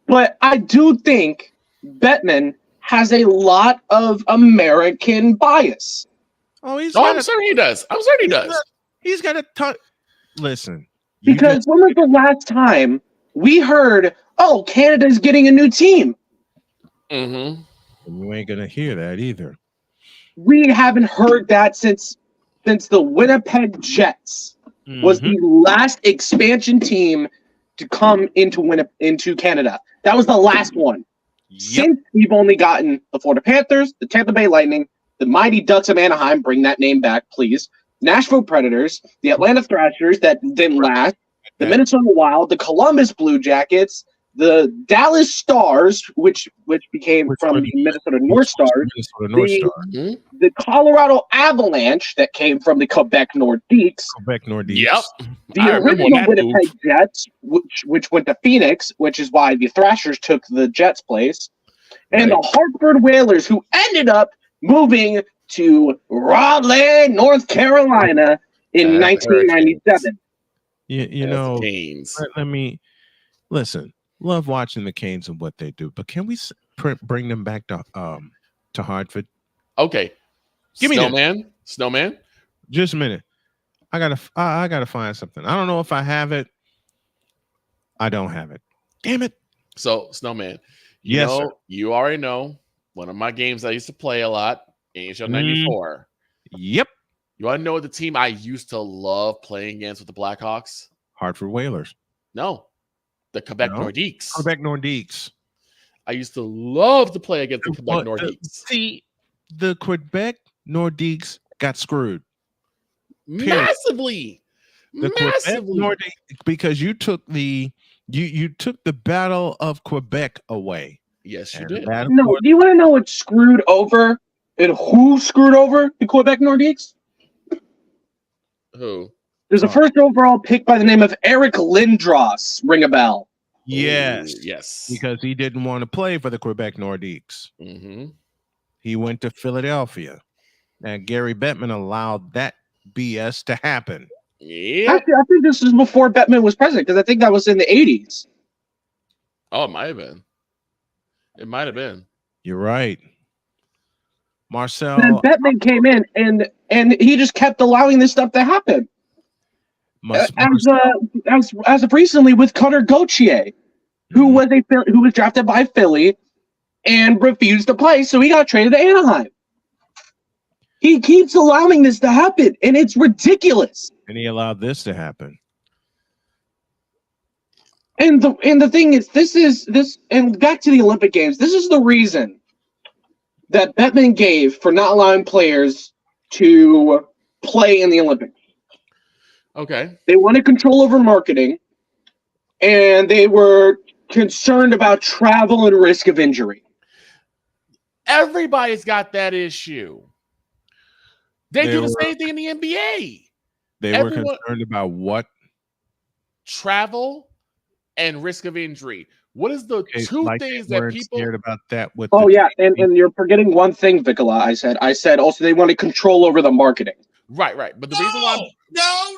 But I do think Bettman has a lot of American bias. I'm certain he does. He's got a ton. Listen. Because when was the last time we heard, Canada's getting a new team? You ain't going to hear that either. We haven't heard that since the Winnipeg Jets was the last expansion team to come into Canada. That was the last one. Since we've only gotten the Florida Panthers, the Tampa Bay Lightning, the Mighty Ducks of Anaheim, bring that name back, please. Nashville Predators, the Atlanta Thrashers that didn't last, the Minnesota Wild, the Columbus Blue Jackets, the Dallas Stars, which became from the Minnesota North Stars, the Colorado Avalanche that came from the Quebec Nordiques. Yep. The original Winnipeg Jets, which went to Phoenix, which is why the Thrashers took the Jets' place, and the Hartford Whalers, who ended up moving to Raleigh, North Carolina in 1997. Let me listen. Love watching the Canes and what they do, but can we bring them back to Hartford? Okay. Give me Snowman. Just a minute. I gotta find something. I don't know if I have it. I don't have it. Damn it. So Snowman, sir. You already know one of my games I used to play a lot, NHL 94. Yep. You want to know the team I used to love playing against with the Blackhawks? Hartford Whalers. No. The Quebec Nordiques. Quebec Nordiques. I used to love to play against the Quebec Nordiques. See, the Quebec Nordiques got screwed. Massively. Because you took the Battle of Quebec away. Yes, you did. No, do you want to know what screwed over and who screwed over the Quebec Nordiques? Who? There's a first overall pick by the name of Eric Lindros. Ring a bell. Yes. Yes. Because he didn't want to play for the Quebec Nordiques. He went to Philadelphia. And Gary Bettman allowed that BS to happen. Yeah. Actually, I think this is before Bettman was president, because I think that was in the 80s. Oh, it might have been. It might have been. You're right. Marcel. And Bettman came in, and he just kept allowing this stuff to happen. As of recently with Cutter Gauthier, who was drafted by Philly and refused to play, so he got traded to Anaheim. He keeps allowing this to happen, and it's ridiculous. And he allowed this to happen. And the thing is, this and back to the Olympic Games. This is the reason that Bettman gave for not allowing players to play in the Olympics. Okay. They wanted control over marketing, and they were concerned about travel and risk of injury. Everybody's got that issue. They do the same thing in the NBA. They were concerned about what? Travel and risk of injury. What is the two things that people scared about that? And you're forgetting one thing, Vicola. I said also they wanted control over the marketing. Right. But the reason why No.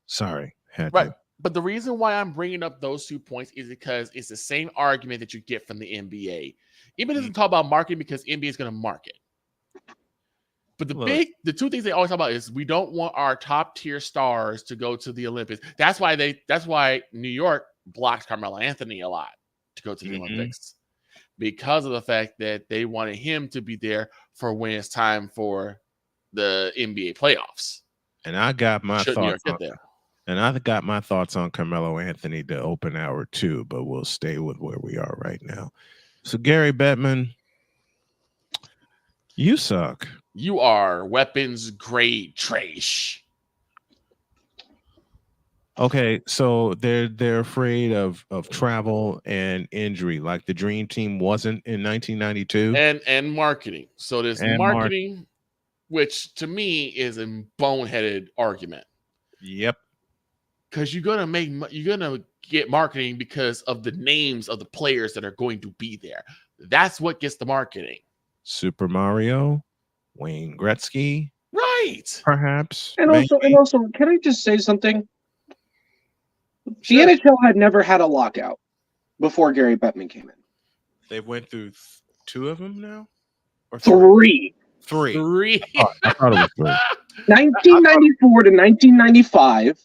Sorry. Right. But the reason why I'm bringing up those 2 points is because it's the same argument that you get from the NBA. Even doesn't talk about marketing because NBA is going to market. But the 2 things they always talk about is we don't want our top tier stars to go to the Olympics. That's why New York blocks Carmelo Anthony a lot to go to the Olympics, because of the fact that they wanted him to be there for when it's time for the NBA playoffs. And I got my Should New York thoughts get on there? And I got my thoughts on Carmelo Anthony to open hour 2, but we'll stay with where we are right now. So Gary Bettman, you suck. You are weapons grade trash. Okay, so they're afraid of travel and injury, like the Dream Team wasn't in 1992. And marketing. So there's marketing, which to me is a boneheaded argument. Yep. Because you're gonna get marketing because of the names of the players that are going to be there. That's what gets the marketing. Super Mario, Wayne Gretzky, right? Perhaps. And also, can I just say something? The NHL had never had a lockout before Gary Bettman came in. They went through 2 of them now, or 3. 3. Oh, I thought it was 3. 1994 to 1995.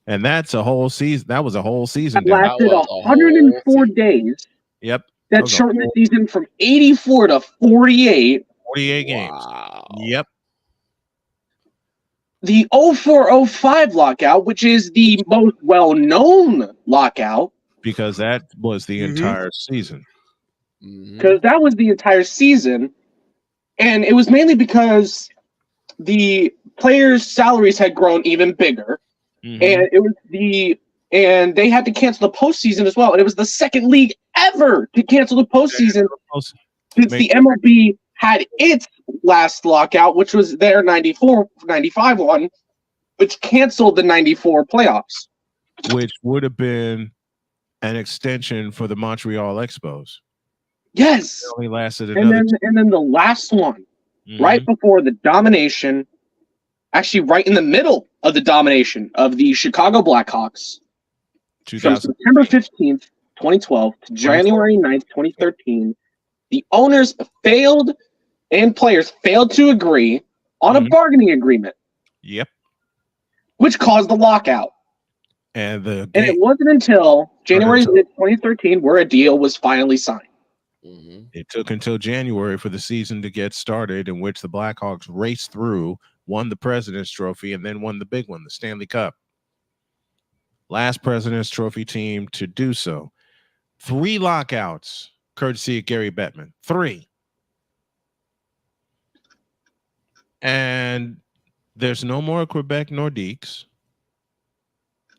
And that's a whole season. That was a whole season. It lasted 104 days. Yep. That shortened the season from 84 to 48. 48 games. Yep. The 04-05 lockout, which is the most well-known lockout. Because that was the entire season. Because that was the entire season. And it was mainly because the players' salaries had grown even bigger. And and they had to cancel the postseason as well. And it was the second league ever to cancel the postseason since the MLB had its last lockout, which was their 94-95 one, which canceled the 94 playoffs. Which would have been an extension for the Montreal Expos. Yes. It only lasted And another then the last one, right before the domination, actually right in the middle of the domination of the Chicago Blackhawks, from September 15th, 2012 to January 9th, 2013, the owners failed and players failed to agree on a bargaining agreement. Yep. Which caused the lockout. And it wasn't until January 6th, 2013 where a deal was finally signed. It took until January for the season to get started, in which the Blackhawks raced through, won the President's Trophy, and then won the big one, the Stanley Cup. Last President's Trophy team to do so. 3 lockouts, courtesy of Gary Bettman. 3. And there's no more Quebec Nordiques.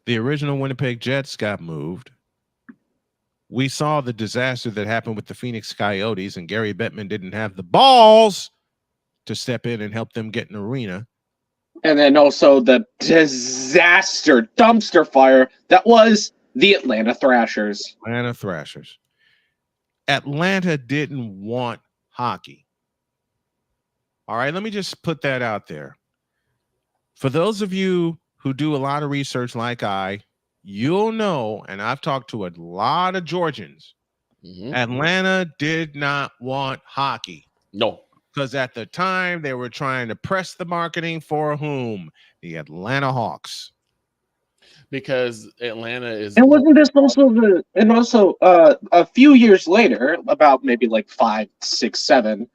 The original Winnipeg Jets got moved. We saw the disaster that happened with the Phoenix Coyotes, and Gary Bettman didn't have the balls to step in and help them get an arena. And then also the disaster dumpster fire that was the Atlanta Thrashers. Atlanta didn't want hockey. All right, let me just put that out there. For those of you who do a lot of research like you'll know, and I've talked to a lot of Georgians, Atlanta did not want hockey. No. Because at the time, they were trying to press the marketing for whom? The Atlanta Hawks. Because Atlanta is... And wasn't this also a few years later, about maybe like 5, 6, 7,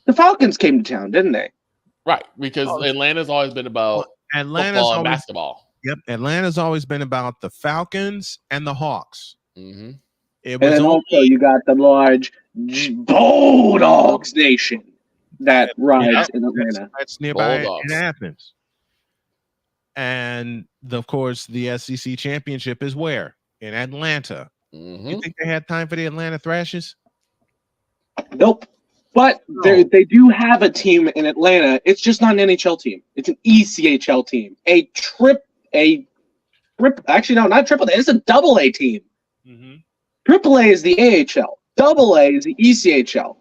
the Falcons came to town, didn't they? Right, because Atlanta's always been about football and basketball. Yep, Atlanta's always been about the Falcons and the Hawks. And then also you got the large Bulldogs Nation that rides in Atlanta. That's nearby in Athens. And of course, the SEC championship is where? In Atlanta. You think they had time for the Atlanta Thrashers? Nope. But they do have a team in Atlanta. It's just not an NHL team. It's an ECHL team. Actually, no, not triple A. It's a double A team. Triple A is the AHL. Double A is the ECHL.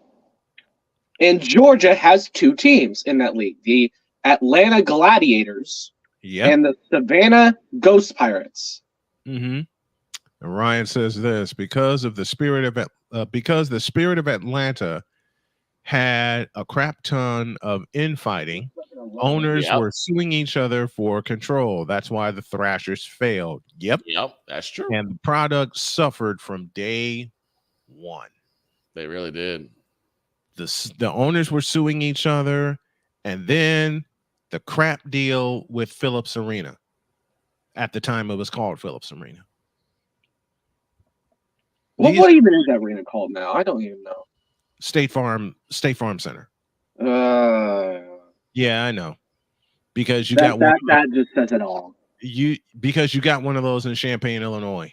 And Georgia has 2 teams in that league: the Atlanta Gladiators and the Savannah Ghost Pirates. Mm-hmm. And Ryan says this because the spirit of Atlanta had a crap ton of infighting. Owners were suing each other for control. That's why the Thrashers failed. Yep, that's true. And the product suffered from day one. They really did. The owners were suing each other, and then the crap deal with Phillips Arena. At the time, it was called Phillips Arena. What even is that arena called now? I don't even know. State Farm Center. Yeah, I know. Because you got one. That just says it all. Because you got one of those in Champaign, Illinois,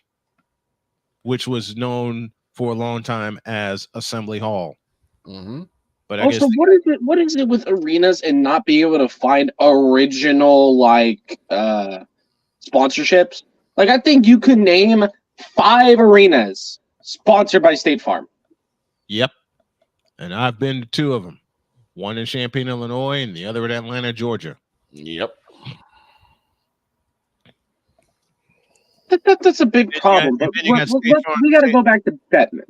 which was known for a long time as Assembly Hall. Mm-hmm. But also, what is it with arenas and not being able to find original sponsorships? Like, I think you could name 5 arenas sponsored by State Farm. Yep. And I've been to 2 of them. One in Champaign, Illinois, and the other in Atlanta, Georgia. Yep. That's a big problem. But we got to go back to Bettman.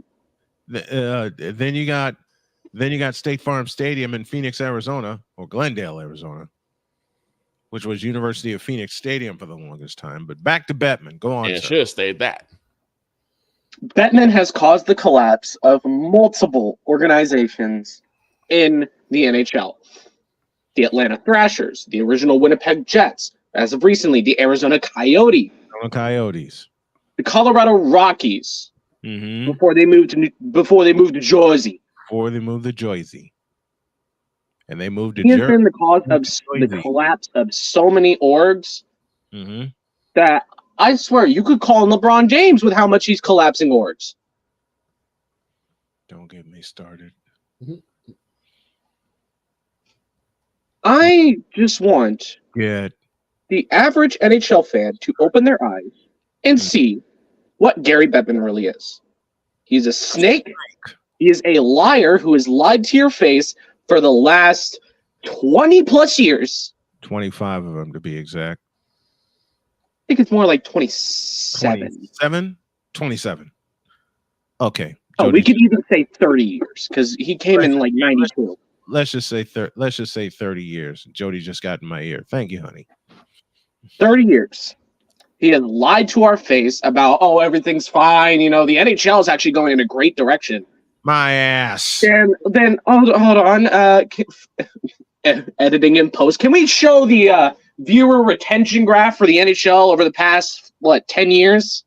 Then you got State Farm Stadium in Phoenix, Arizona, or Glendale, Arizona, which was University of Phoenix Stadium for the longest time. But back to Bettman. Go on. It should have stayed that. Bettman has caused the collapse of multiple organizations in the NHL. The Atlanta Thrashers, the original Winnipeg Jets, as of recently, the Arizona Coyotes. The Colorado Rockies. Mm-hmm. Before they moved to Jersey. And they moved to Jersey. He has been the cause of the collapse of so many orgs that I swear you could call LeBron James with how much he's collapsing orgs. Don't get me started. I just want the average NHL fan to open their eyes and see what Gary Bettman really is. He's a snake. He is a liar who has lied to your face for the last 20 plus years. 25 of them to be exact. I think it's more like 27. 27. Okay. Oh, we could even say 30 years because he came in like 92. Let's just say 30 years. Jody just got in my ear. Thank you, honey. 30 years. He has lied to our face about, everything's fine. You know, the NHL is actually going in a great direction. My ass. And then, hold on. Editing in post. Can we show the viewer retention graph for the NHL over the past, 10 years?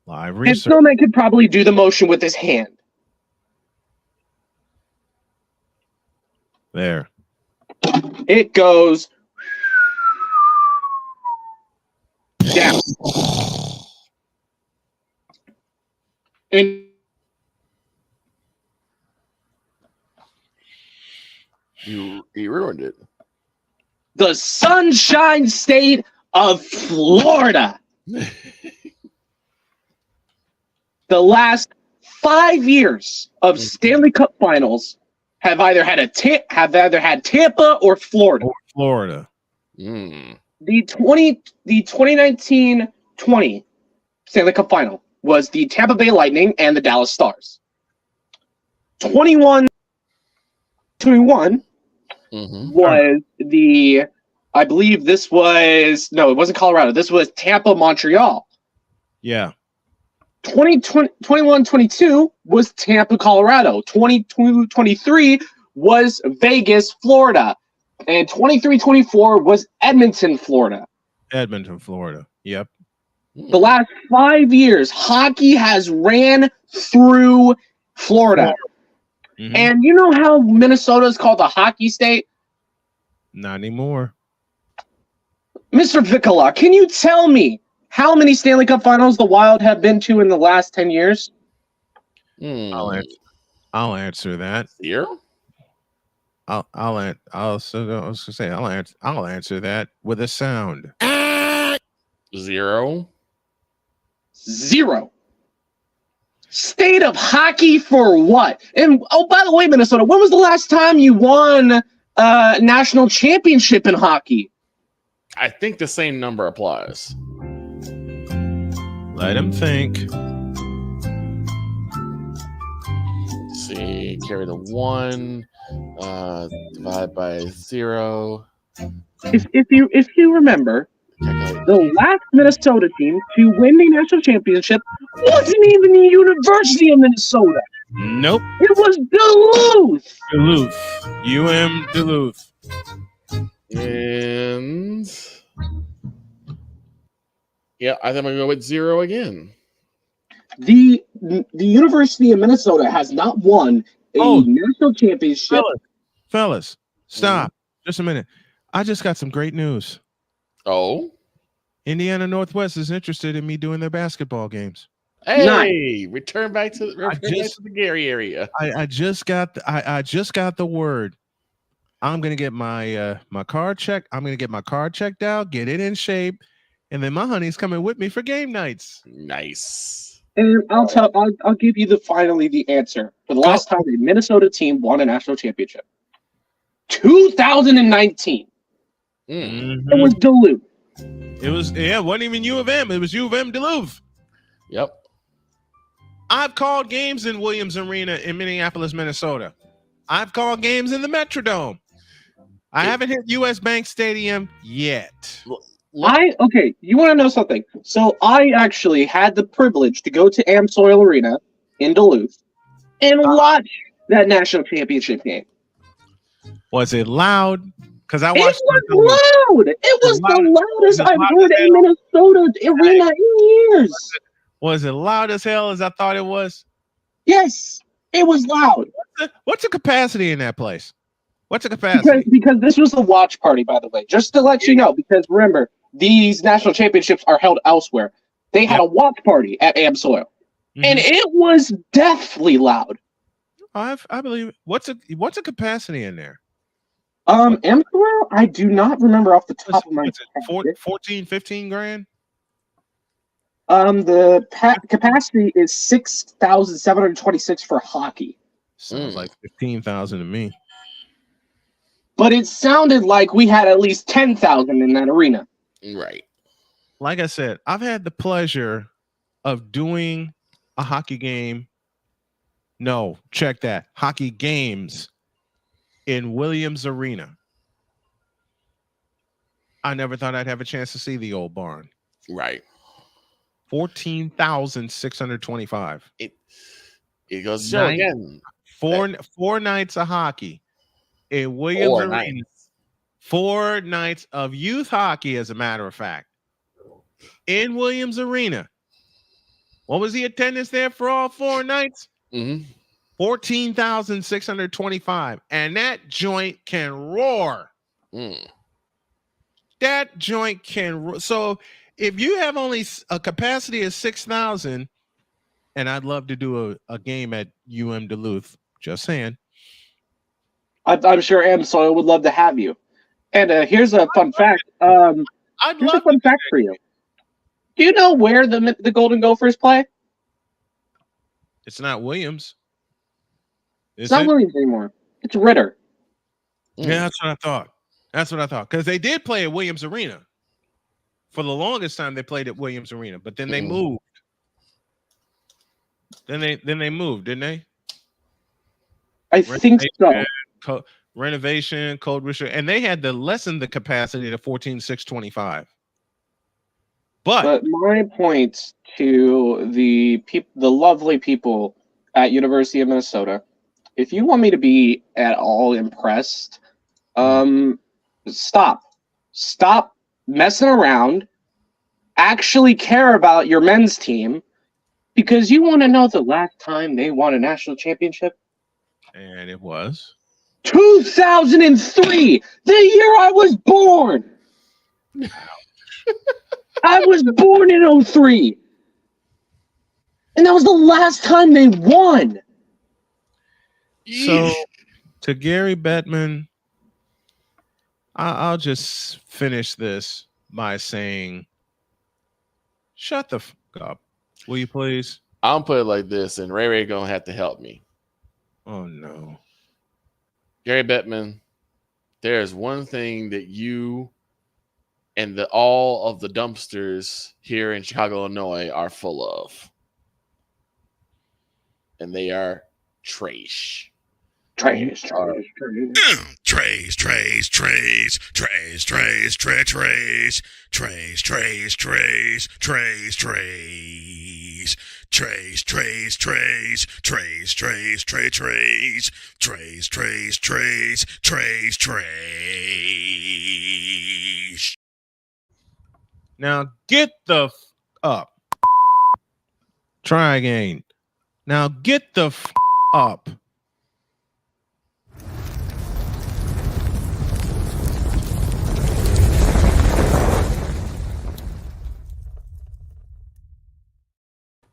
Live research. And Snowman could probably do the motion with his hand. There. It goes down. And you ruined it. The Sunshine State of Florida. The last 5 years of Stanley Cup Finals have either had Tampa or Florida. The 2019-20 Stanley Cup Final was the Tampa Bay Lightning and the Dallas Stars. 21-21 was the, I believe this was, no, it wasn't Colorado. This was Tampa, Montreal. Yeah. 21-22 was Tampa, Colorado. 22-23 was Vegas, Florida. And 23-24 was Edmonton, Florida. Yep. The last 5 years, hockey has ran through Florida. Mm-hmm. And you know how Minnesota is called the hockey state? Not anymore. Mr. Vicola, can you tell me how many Stanley Cup Finals the Wild have been to in the last 10 years? I'll answer that. Zero? I'll answer that with a sound. Zero. State of hockey for what? And by the way, Minnesota, when was the last time you won a national championship in hockey? I think the same number applies. Let him think. Let's see, carry the 1, divide by 0. If you remember, the last Minnesota team to win the national championship wasn't even the University of Minnesota. Nope. It was Duluth. Duluth. And yeah, I think I'm gonna go with 0 again. The University of Minnesota has not won a national championship. Fellas, stop. Just a minute. I just got some great news. Oh? Indiana Northwest is interested in me doing their basketball games. Hey, return back to the Gary area. I just got the word. I'm gonna get my my card checked. I'm gonna get my card checked out, get it in shape, and then my honey's coming with me for game nights. Nice. And I'll give you the answer for the last time a Minnesota team won a national championship. 2019. It was Duluth. It wasn't even U of M. It was U of M Duluth. Yep. I've called games in Williams Arena in Minneapolis, Minnesota. I've called games in the Metrodome. I haven't hit US Bank Stadium yet. You want to know something? So I actually had the privilege to go to Amsoil Arena in Duluth and watch that national championship game. Was it loud? Because I It watched. was loud. It was the loudest I've heard a Minnesota arena in years. Was it loud as hell as I thought it was? Yes, it was loud. What's the capacity in that place? What's the capacity? Because this was a watch party, by the way. Just to let you know, because remember, these national championships are held elsewhere. They had a watch party at Amsoil, and it was deathly loud. I believe. What's a capacity in there? Amsoil, I do not remember off the top of my head. 14, 15 grand? The capacity is 6,726 for hockey. Sounds like 15,000 to me. But it sounded like we had at least 10,000 in that arena. Right. Like I said, I've had the pleasure of doing a hockey game. No, check that. Hockey games in Williams Arena. I never thought I'd have a chance to see the old barn. Right. 14,625. It goes so again. Four nights of hockey in Williams Arena. 4 nights of youth hockey, as a matter of fact, in Williams Arena. What was the attendance there for all 4 nights? 14,625. And that joint can roar. That joint can roar. So if you have only a capacity of 6,000, and I'd love to do a game at UM Duluth, just saying. I'm sure Amsoil would love to have you. And here's a fun fact. Here's a fun fact for you. Do you know where the Golden Gophers play? It's not Williams. It's not Williams anymore. It's Ritter. Yeah, that's what I thought. Because they did play at Williams Arena. For the longest time, they played at Williams Arena, but then they moved. Then they moved, didn't they? I think so. Renovation, code restriction, and they had to lessen the capacity to 14,625. But my point to the lovely people at University of Minnesota, if you want me to be at all impressed, stop messing around. Actually care about your men's team, because you want to know the last time they won a national championship? And it was 2003, the year I was born. I was born in 03. And that was the last time they won. So, to Gary Bettman, I'll just finish this by saying, shut the fuck up, will you please? I'll put it like this, and Ray gonna have to help me. Oh no. Gary Bettman, there's one thing that you and all of the dumpsters here in Chicago, Illinois are full of. And they are trash. Trays. Now get the up. Try again. Now get the up.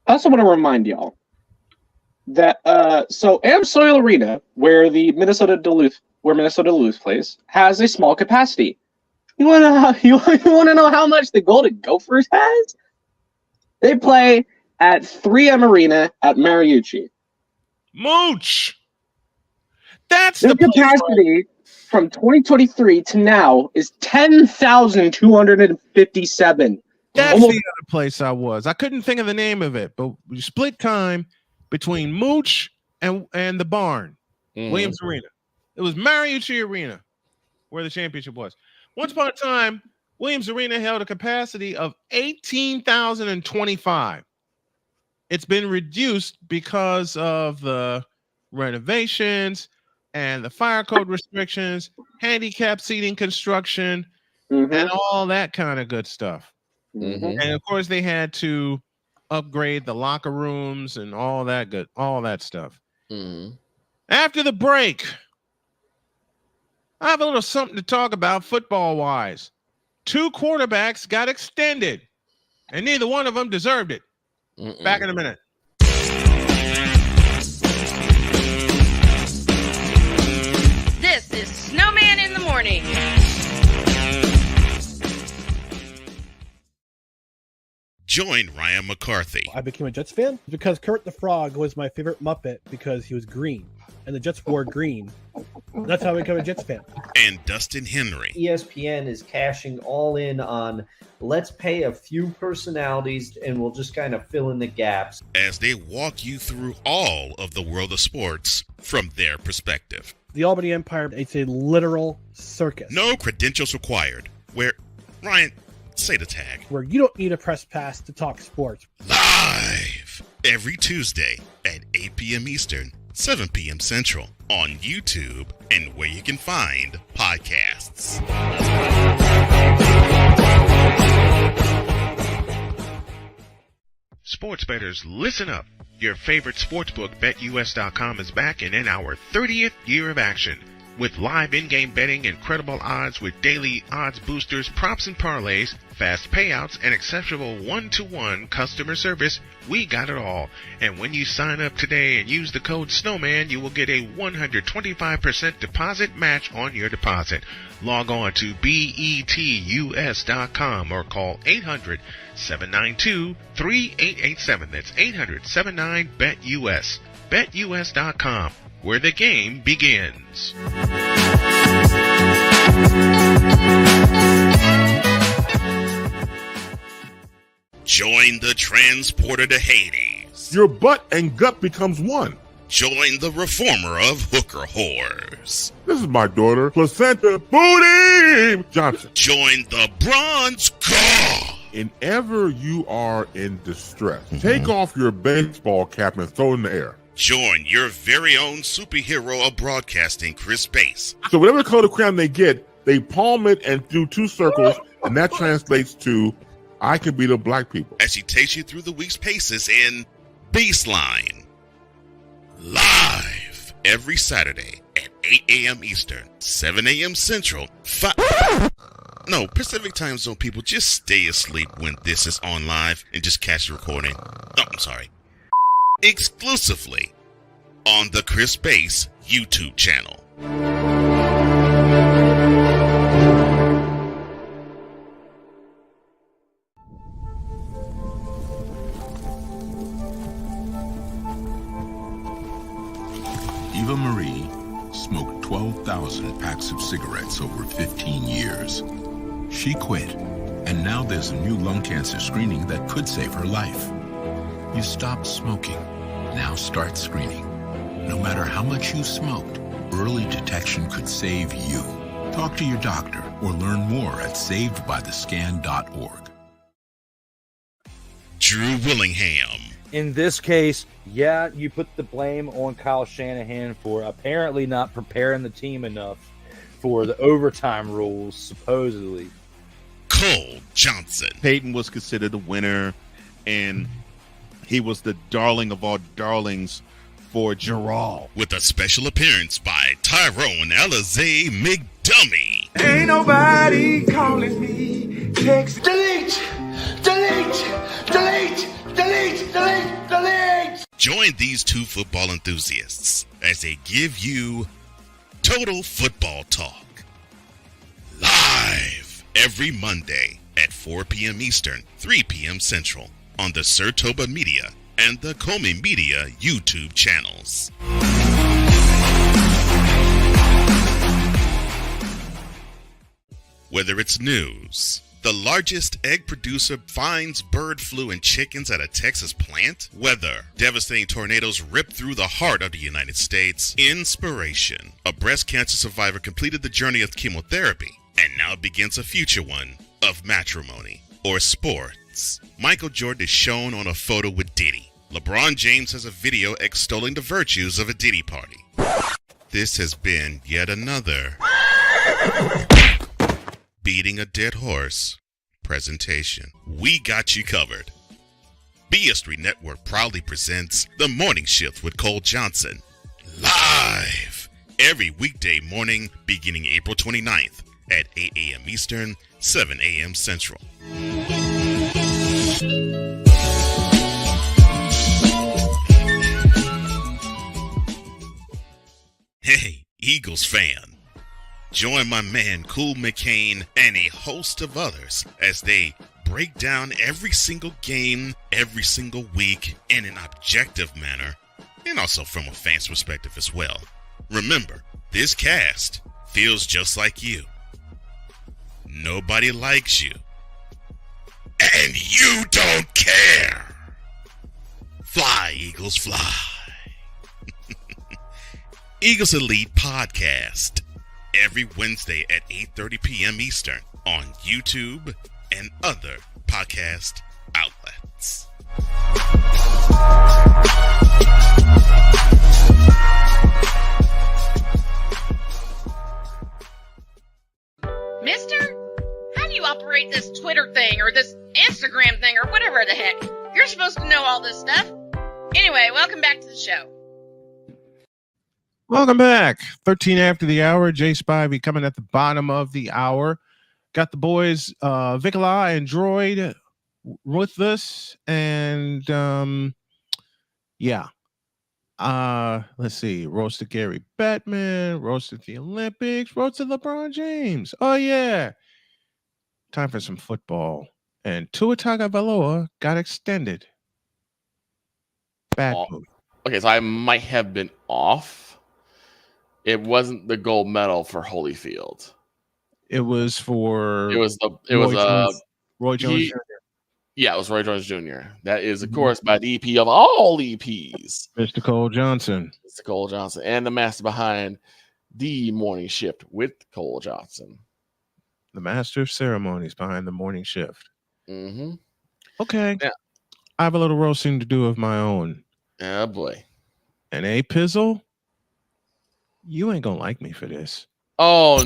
I also want to remind y'all that so Amsoil Arena, where Minnesota Duluth plays, has a small capacity. You wanna know how much the Golden Gophers has? They play at 3M Arena at Mariucci. Mooch. That's the capacity from 2023 to now is 10,257. That's the other place I was. I couldn't think of the name of it, but we split time between Mooch and the barn, Williams Arena. It was Mariucci Arena where the championship was. Once upon a time, Williams Arena held a capacity of 18,025. It's been reduced because of the renovations and the fire code restrictions, handicap seating construction, and all that kind of good stuff. And of course, they had to upgrade the locker rooms and all that stuff. After the break, I have a little something to talk about football-wise. 2 quarterbacks got extended, and neither one of them deserved it. Back in a minute. This is Snowman in the Morning. Join Ryan McCarthy. I became a Jets fan because Kurt the Frog was my favorite Muppet because he was green, and the Jets wore green. That's how I became a Jets fan. And Dustin Henry. ESPN is cashing all in on let's pay a few personalities and we'll just kind of fill in the gaps. As they walk you through all of the world of sports from their perspective. The Albany Empire, it's a literal circus. No credentials required. Where, Ryan, say the tag. Where you don't need a press pass to talk sports. Live every Tuesday at 8 p.m. Eastern, 7 p.m. Central on YouTube and where you can find podcasts. Sports bettors, listen up. Your favorite sportsbook, BetUS.com, is back and in our 30th year of action. With live in-game betting, incredible odds with daily odds boosters, props and parlays, fast payouts, and exceptional one-to-one customer service, we got it all. And when you sign up today and use the code SNOWMAN, you will get a 125% deposit match on your deposit. Log on to betus.com or call 800-792-3887. That's 800-79-BET-US. BetUS.com, where the game begins. Join the transporter to Hades. Your butt and gut becomes one. Join the reformer of hooker whores. This is my daughter, Placenta Booty Johnson. Join the bronze car. Whenever you are in distress, take off your baseball cap and throw it in the air. Join your very own superhero of broadcasting, Chris Bass. So whatever color crown they get, they palm it and do 2 circles, and that translates to, I can beat the black people. As she takes you through the week's paces in Baseline. Live every Saturday at 8 a.m. Eastern, 7 a.m. Central, Pacific Time Zone people, just stay asleep when this is on live and just catch the recording. Exclusively on the Chris Bass YouTube channel. Eva Marie smoked 12,000 packs of cigarettes over 15 years. She quit, And now there's a new lung cancer screening that could save her life. You stopped smoking. Now start screening. No matter how much you smoked, early detection could save you. Talk to your doctor or learn more at savedbythescan.org. Drew Willingham. In this case, yeah, you put the blame on Kyle Shanahan for apparently not preparing the team enough for the overtime rules, supposedly. Cole Johnson. Peyton was considered a winner, and he was the darling of all darlings for Gerald. With a special appearance by Tyrone Alizé McDummy. Ain't nobody calling me. Text. Delete. Join these two football enthusiasts as they give you Total Football Talk. Live every Monday at 4 p.m. Eastern, 3 p.m. Central on the Sertoba Media and the Comey Media YouTube channels. Whether it's news, the largest egg producer finds bird flu in chickens at a Texas plant, weather, devastating tornadoes rip through the heart of the United States, inspiration, a breast cancer survivor completed the journey of chemotherapy, and now begins a future one of matrimony or sports. Michael Jordan is shown on a photo with Diddy. LeBron James has a video extolling the virtues of a Diddy party. This has been yet another beating a dead horse presentation. We got you covered. BS3 Network proudly presents The Morning Shift with Cole Johnson. Live every weekday morning beginning April 29th at 8 a.m. Eastern, 7 a.m. Central. Hey, Eagles fan. Join my man Cool McCain and a host of others as they break down every single game, every single week in an objective manner, and also from a fan's perspective as well. Remember, this cast feels just like you. Nobody likes you. And you don't care. Fly, Eagles, fly. Eagles Elite Podcast. Every Wednesday at 8:30 p.m. Eastern on YouTube and other podcast outlets. Mister, how do you operate this Twitter thing or this Instagram thing or whatever the heck? You're supposed to know all this stuff. Anyway, welcome back to the show. Welcome back. 13 after the hour. Jay Spivey coming at the bottom of the hour. Got the boys, Vicola and Droid with us. And yeah. Let's see. Roasted Gary Bettman, roasted the Olympics, roasted LeBron James. Oh, yeah. Time for some football. And Tua Tagovailoa got extended. Bad move. Okay, so I might have been off. It wasn't the gold medal for Holyfield. It was for. Roy Jones Jr. Yeah, it was Roy Jones Jr. That is, of course, by the EP of all EPs, Mr. Cole Johnson. Mr. Cole Johnson, and the master behind the Morning Shift with Cole Johnson, the master of ceremonies behind the Morning Shift. Mm-hmm. Okay, yeah. I have a little roasting to do of my own. Oh boy, and A Pizzle. You ain't gonna like me for this. Oh,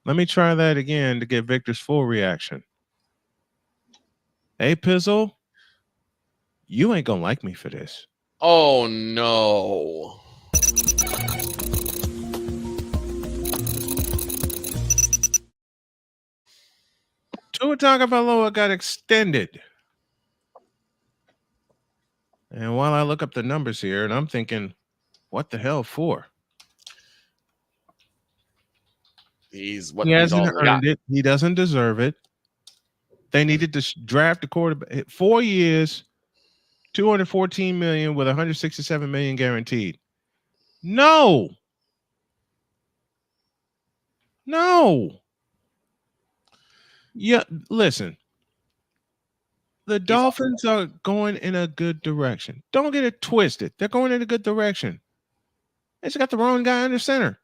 let me try that again to get Victor's full reaction. Hey, Pizzle, you ain't gonna like me for this. Oh, no. Tua Tagovailoa got extended. And while I look up the numbers here, and I'm thinking, what the hell for? He hasn't earned it. He doesn't deserve it. They needed to draft a quarterback. 4 years, $214 million with $167 million guaranteed. No. No. Yeah, listen. The Dolphins are going in a good direction. Don't get it twisted. They're going in a good direction. They just got the wrong guy under center.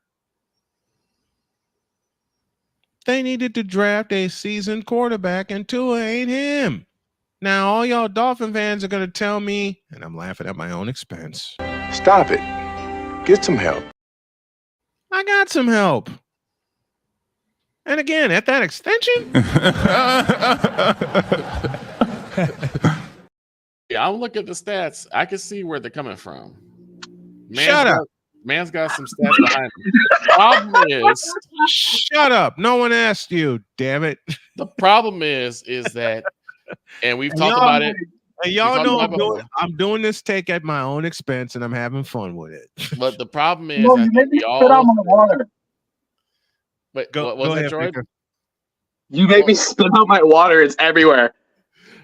They needed to draft a seasoned quarterback, and Tua ain't him. Now, all y'all Dolphin fans are going to tell me, and I'm laughing at my own expense. Stop it. Get some help. I got some help. And again, at that extension. Yeah, I'm looking at the stats. I can see where they're coming from. Shut up. Man's got some stats behind him. The problem is, shut up. No one asked you, damn it. The problem is that, and we've talked about it. And y'all know I'm doing this take at my own expense, and I'm having fun with it. But the problem is, No, you made me spit out my water. But go was that ahead, Jordan? Victor. You made me spit out my water. It's everywhere.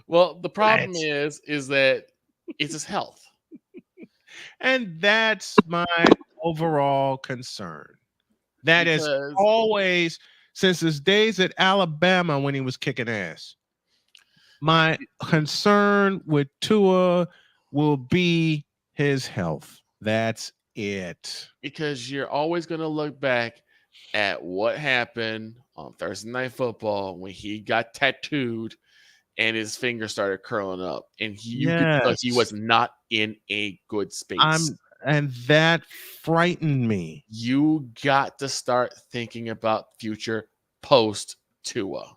Well, the problem is that it's his health. And that's my overall concern. That is always, since his days at Alabama when he was kicking ass, my concern with Tua will be his health. That's it. Because you're always going to look back at what happened on Thursday Night Football when he got tattooed and his finger started curling up, and you could tell he was not in a good space. And that frightened me. You got to start thinking about future post Tua.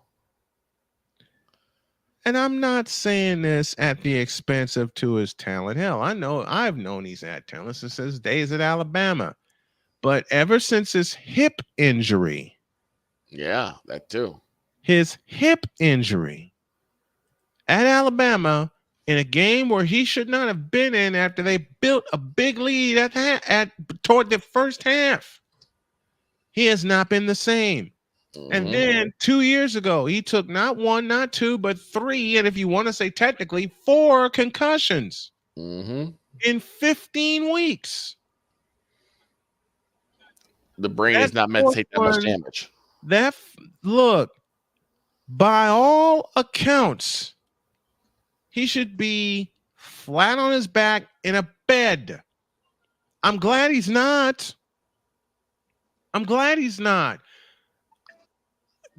And I'm not saying this at the expense of Tua's talent. Hell, I've known he's had talent since his days at Alabama. But ever since his hip injury. Yeah, that too. His hip injury at Alabama in a game where he should not have been in after they built a big lead toward the first half. He has not been the same. And then 2 years ago, he took not one, not two, but three, and if you want to say technically, 4 concussions in 15 weeks. The brain is not meant to take that much damage. Look, by all accounts, he should be flat on his back in a bed. I'm glad he's not.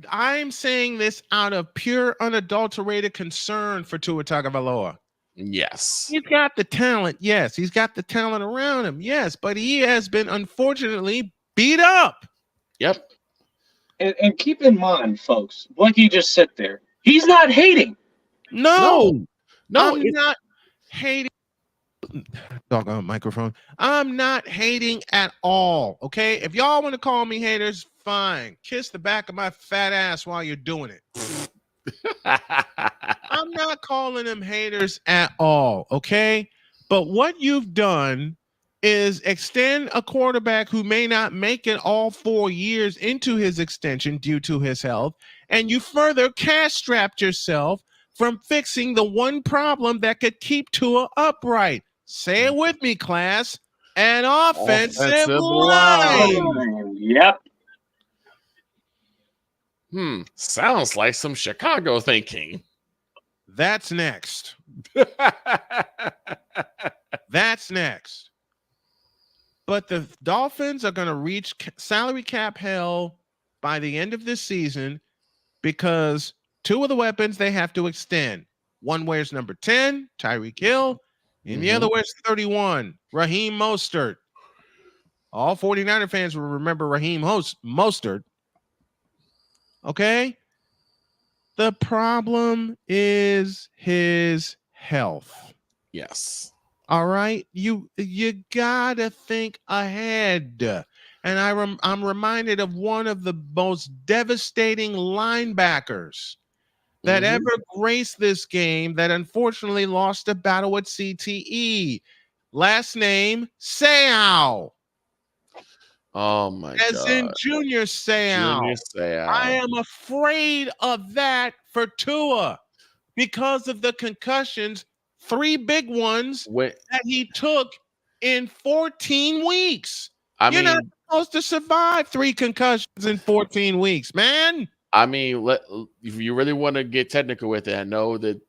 I'm saying this out of pure, unadulterated concern for Tua Tagovailoa. Yes. He's got the talent. Yes. He's got the talent around him. Yes. But he has been, unfortunately, beat up. Yep. And keep in mind, folks, what you just said there, he's not hating. No, I'm it's not hating. Talk on microphone. I'm not hating at all. Okay. If y'all want to call me haters, fine. Kiss the back of my fat ass while you're doing it. I'm not calling them haters at all. Okay. But what you've done is extend a quarterback who may not make it all 4 years into his extension due to his health. And you further cash-strapped yourself from fixing the one problem that could keep Tua upright. Say it with me, class. An offensive line. Yep. Sounds like some Chicago thinking. That's next. That's next. But the Dolphins are going to reach salary cap hell by the end of this season because 2 of the weapons they have to extend. One wears number 10, Tyreek Hill, and the other wears 31, Raheem Mostert. All 49er fans will remember Raheem Mostert. Okay? The problem is his health. Yes. All right? You got to think ahead. And I'm reminded of one of the most devastating linebackers that ever graced this game that unfortunately lost a battle with CTE. Last name, Seau. Oh, my God. As in Junior Seau. Junior Seau. I am afraid of that for Tua because of the concussions, 3 big ones that he took in 14 weeks. I mean, not supposed to survive 3 concussions in 14 weeks, man. I mean, if you really want to get technical with it, I know that,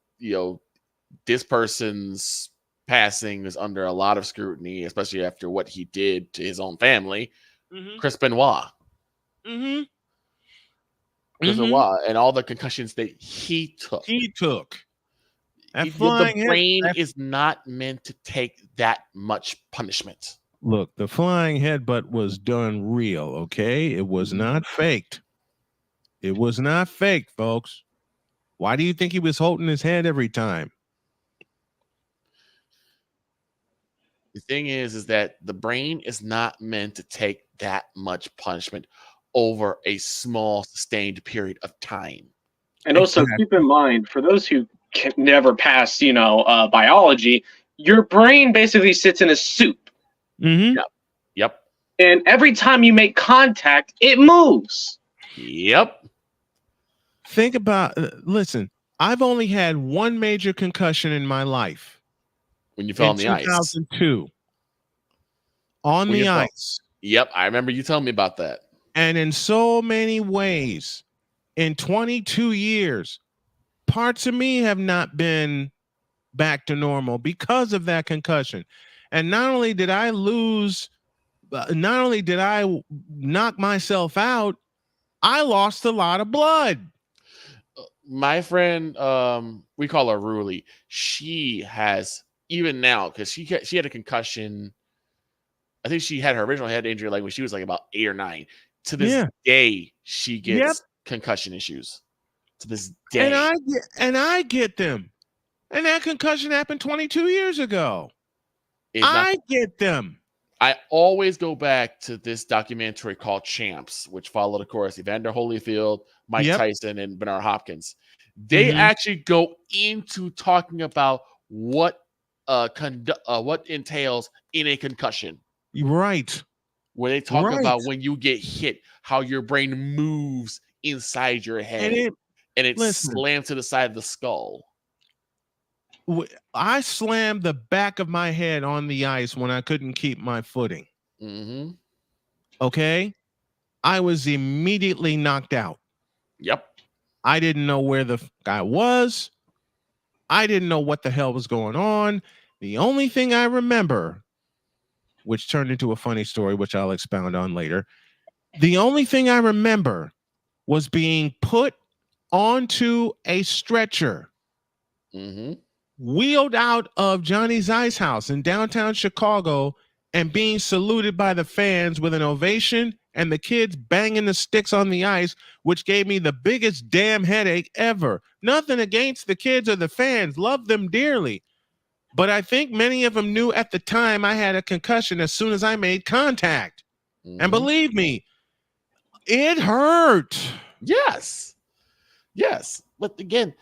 this person's passing is under a lot of scrutiny, especially after what he did to his own family. Chris Benoit. Mm-hmm. Chris Benoit and all the concussions that he took. The brain is not meant to take that much punishment. Look, the flying headbutt was done real, okay? It was not faked. It was not fake, folks. Why do you think he was holding his head every time? The thing is that the brain is not meant to take that much punishment over a small, sustained period of time. And also keep in mind, for those who can never pass, biology, your brain basically sits in a soup. Mm-hmm. Yep. And every time you make contact, it moves. Yep. Think about, listen, I've only had one major concussion in my life. When you fell on the ice. 2002. On the ice. Yep, I remember you telling me about that. And in so many ways, in 22 years, parts of me have not been back to normal because of that concussion. And not only did I knock myself out, I lost a lot of blood. My friend, we call her Ruli. She has, even now, because she had a concussion. I think she had her original head injury like when she was like about 8 or 9. To this day, she gets concussion issues. To this day, and I get them. And that concussion happened 22 years ago. I get them. I always go back to this documentary called Champs, which followed, of course, Evander Holyfield, Mike Tyson, and Bernard Hopkins. They actually go into talking about what entails in a concussion. Right. Where they talk about when you get hit, how your brain moves inside your head, and it slams to the side of the skull. I slammed the back of my head on the ice when I couldn't keep my footing. Okay? I was immediately knocked out. Yep. I didn't know where the guy was. I didn't know what the hell was going on. The only thing I remember, which turned into a funny story, which I'll expound on later. The only thing I remember was being put onto a stretcher, wheeled out of Johnny's Ice House in downtown Chicago, and being saluted by the fans with an ovation and the kids banging the sticks on the ice, which gave me the biggest damn headache ever. Nothing against the kids or the fans. Love them dearly. But I think many of them knew at the time I had a concussion as soon as I made contact. And believe me, it hurt. Yes. But again,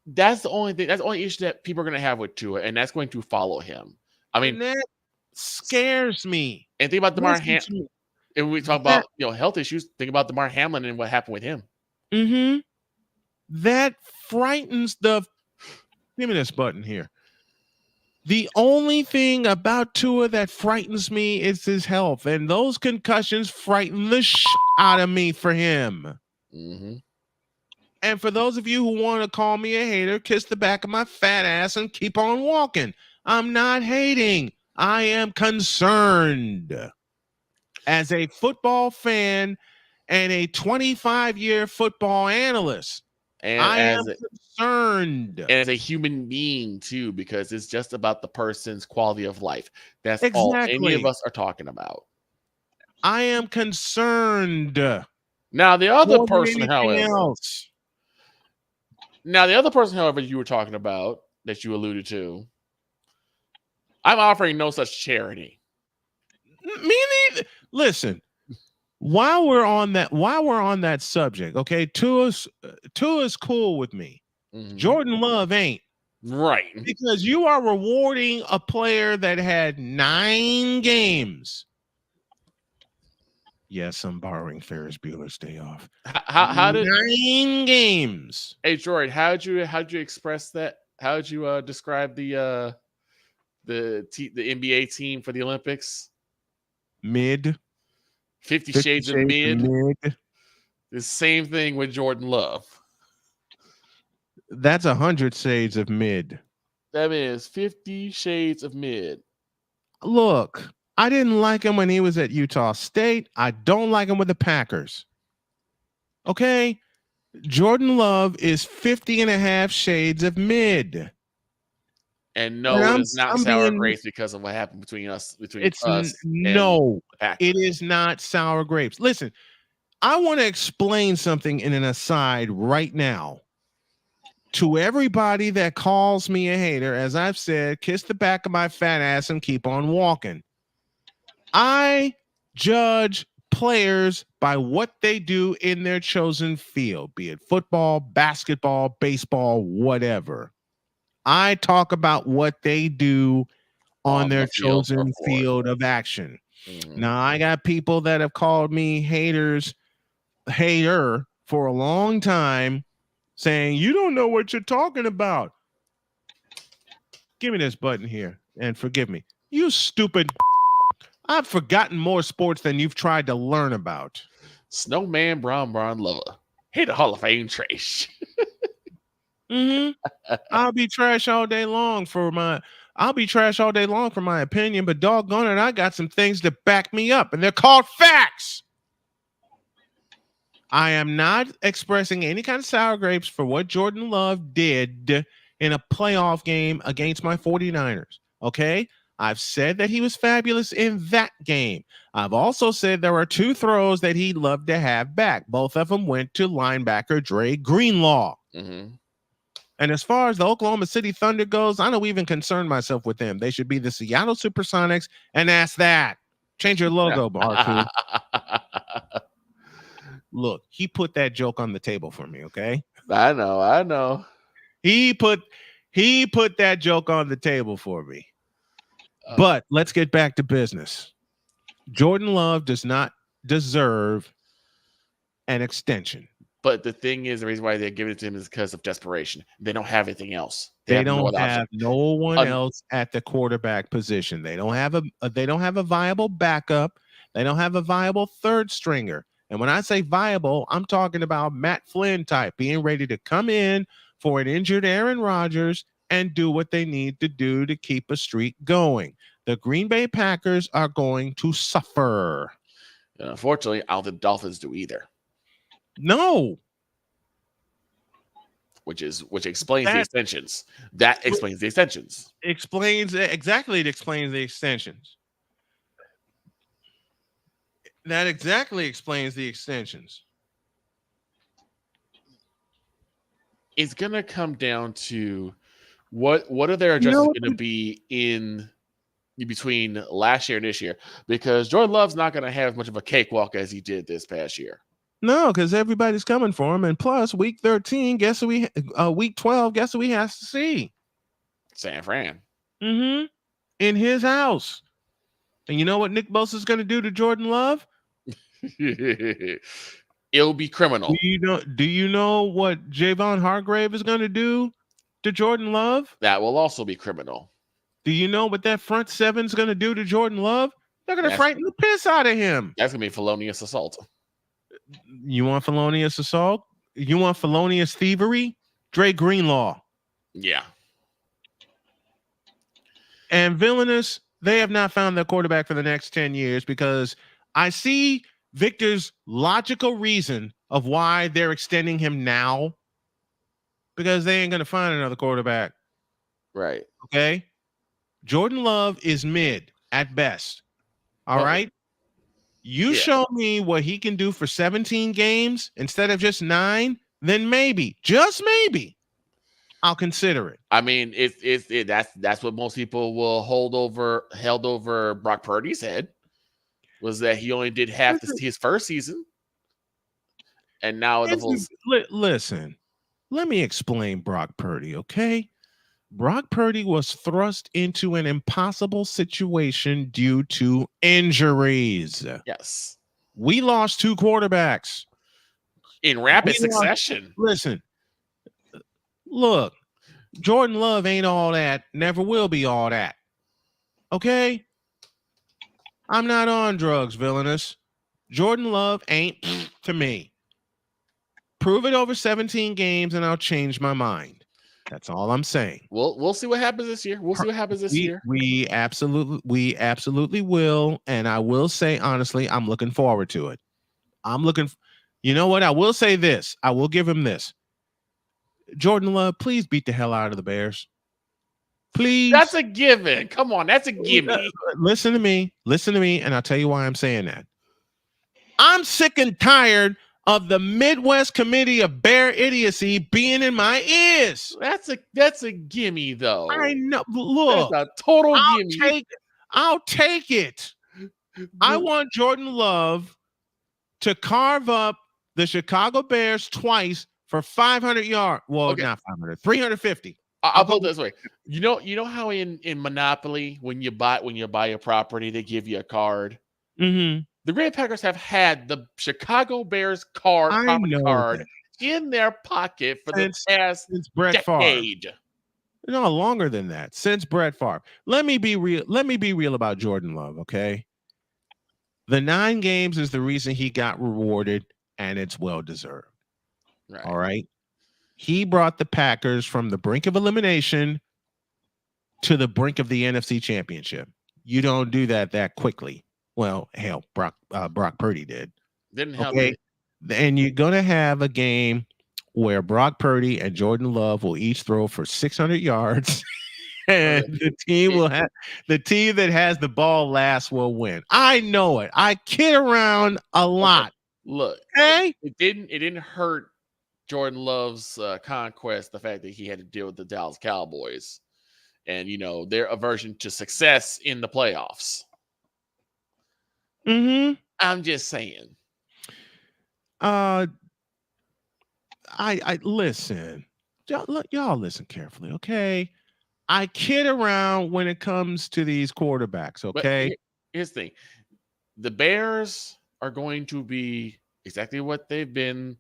that's the only thing. That's the only issue that people are going to have with Tua, and that's going to follow him. I mean, and that scares me. And think about DeMar Hamlin. If we talk about health issues, think about DeMar Hamlin and what happened with him. That frightens the. Give me this button here. The only thing about Tua that frightens me is his health, and those concussions frighten the out of me for him. And for those of you who want to call me a hater, kiss the back of my fat ass and keep on walking. I'm not hating. I am concerned. As a football fan and a 25-year football analyst, I am concerned. And as a human being, too, because it's just about the person's quality of life. That's all any of us are talking about. I am concerned. Now, the other person, however, you were talking about, that you alluded to, I'm offering no such charity. Me neither. Listen, while we're on that subject, okay, Tua's cool with me. Jordan Love ain't. Right. Because you are rewarding a player that had 9 games. Yes, I'm borrowing Ferris Bueller's Day Off. How did 9 games? Hey, Jordan, how'd you express that? How'd you describe the NBA team for the Olympics? Mid. 50 Shades of Mid. The same thing with Jordan Love. That's 100 Shades of Mid. That is 50 Shades of Mid. Look, I didn't like him when he was at Utah State. I don't like him with the Packers. Okay? Jordan Love is 50 and a half shades of mid. And no, it is not sour grapes because of what happened between us. It is not sour grapes. Listen, I want to explain something in an aside right now. To everybody that calls me a hater, as I've said, kiss the back of my fat ass and keep on walking. I judge players by what they do in their chosen field, be it football, basketball, baseball, whatever. I talk about what they do on their chosen field of action. Mm-hmm. Now, I got people that have called me hater for a long time, saying, you don't know what you're talking about. Give me this button here and forgive me. You stupid. I've forgotten more sports than you've tried to learn about. Snowman Brown Lover. Hit a Hall of Fame trash. I'll be trash all day long for my opinion, but doggone it, I got some things to back me up, and they're called facts. I am not expressing any kind of sour grapes for what Jordan Love did in a playoff game against my 49ers. Okay? I've said that he was fabulous in that game. I've also said there are two throws that he'd love to have back. Both of them went to linebacker Dre Greenlaw. Mm-hmm. And as far as the Oklahoma City Thunder goes, I don't even concern myself with them. They should be the Seattle Supersonics, and that's that. Change your logo, R2. Look, he put that joke on the table for me, okay? I know. He put that joke on the table for me. But let's get back to business. Jordan Love does not deserve an extension. But the thing is, the reason why they're giving it to him is because of desperation. They don't have anything else. They don't have no one else at the quarterback position. They don't have a viable backup. They don't have a viable third stringer. And when I say viable, I'm talking about Matt Flynn type, being ready to come in for an injured Aaron Rodgers and do what they need to do to keep a streak going. The Green Bay Packers are going to suffer. Unfortunately, I don't think the Dolphins do either. No. Which explains the extensions. That explains the extensions. It explains the extensions. That exactly explains the extensions. It's gonna come down to what are their adjustments going to be in between last year and this year, because Jordan Love's not going to have as much of a cakewalk as he did this past year. No, because everybody's coming for him, and plus week 13, week 12, guess who he has to see? San Fran. Mm-hmm. In his house. And you know what Nick Bosa is going to do to Jordan Love? It'll be criminal. Do you know what Javon Hargrave is going to do to Jordan Love? That will also be criminal. Do you know what that front seven is going to do to Jordan Love? They're going to frighten the piss out of him. That's going to be felonious assault. You want felonious assault? You want felonious thievery? Dre Greenlaw. Yeah. And villainous, they have not found their quarterback for the next 10 years, because I see Victor's logical reason of why they're extending him now, because they ain't going to find another quarterback. Right. Okay. Jordan Love is mid at best. All right. You show me what he can do for 17 games instead of just 9, then maybe, just maybe, I'll consider it. I mean, that's what most people will held over Brock Purdy's head, was that he only did half his first season, and now the whole. Listen, let me explain Brock Purdy, okay? Brock Purdy was thrust into an impossible situation due to injuries. Yes. We lost 2 quarterbacks in rapid succession. Listen, look, Jordan Love ain't all that, never will be all that. Okay? I'm not on drugs, villainous. Jordan Love ain't to me. Prove it over 17 games and I'll change my mind. That's all I'm saying. We'll see what happens this year. We absolutely will. And I will say, honestly, I'm looking forward to it. You know what? I will say this. I will give him this. Jordan Love, please beat the hell out of the Bears. Please. That's a given. Come on, that's a gimme. Listen to me, and I'll tell you why I'm saying that. I'm sick and tired of the Midwest Committee of Bear Idiocy being in my ears. That's a gimme, though. I know. Look, that's a total gimme. I'll take it. I want Jordan Love to carve up the Chicago Bears twice for 500 yards. Well, not 500, 350. I'll put it this way. You know how in Monopoly, when you buy a property, they give you a card. Mm-hmm. The Green Bay Packers have had the Chicago Bears property card in their pocket for the past decade. No, longer than that. Since Brett Favre. Let me be real about Jordan Love, okay? The 9 games is the reason he got rewarded, and it's well deserved. Right. All right. He brought the Packers from the brink of elimination to the brink of the NFC Championship. You don't do that quickly. Well, hell, Brock Purdy did. Didn't help. Okay. And you're going to have a game where Brock Purdy and Jordan Love will each throw for 600 yards. And the team that has the ball last will win. I know it. I kid around a lot. Look, okay? It didn't hurt Jordan Love's conquest, the fact that he had to deal with the Dallas Cowboys and, their aversion to success in the playoffs. Mm-hmm. I'm just saying. I listen. Y'all listen carefully, okay? I kid around when it comes to these quarterbacks, okay? But here's the thing. The Bears are going to be exactly what they've been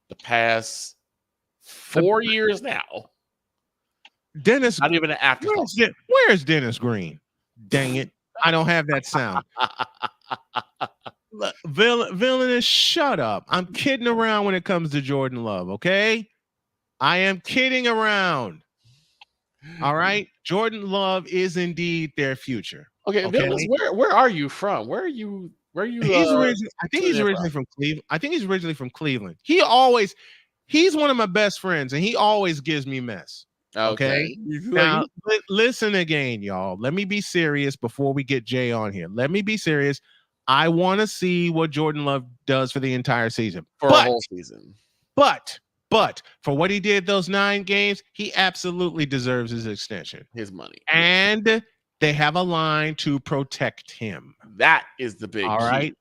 the past 4 years now. Dennis, not even an afterthought. Where's Dennis Green? Dang it. I don't have that sound. Villainous, shut up. I'm kidding around when it comes to Jordan Love, okay? I am kidding around. All right? Jordan Love is indeed their future. Okay? Villainous, where are you from? Where are you? I think he's originally from Cleveland. I think he's originally from Cleveland. He's one of my best friends, and he always gives me mess. Okay. Now, listen again, y'all. Let me be serious before we get Jay on here. Let me be serious. I want to see what Jordan Love does for the entire season. A whole season. But for what he did those 9 games, he absolutely deserves his extension. His money. And they have a line to protect him. That is the big all key. Right.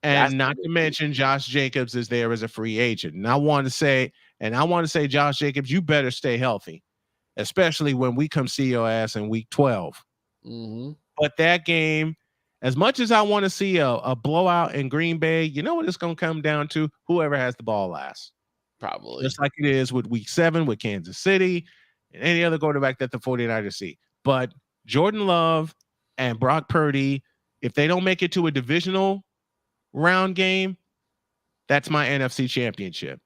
And not to mention Josh Jacobs is there as a free agent. And I want to say, Josh Jacobs, you better stay healthy, especially when we come see your ass in week 12. Mm-hmm. But that game, as much as I want to see a blowout in Green Bay, you know what it's going to come down to? Whoever has the ball last. Probably. Just like it is with week 7 with Kansas City and any other quarterback that the 49ers see. But Jordan Love and Brock Purdy, if they don't make it to a divisional round game, that's my NFC championship.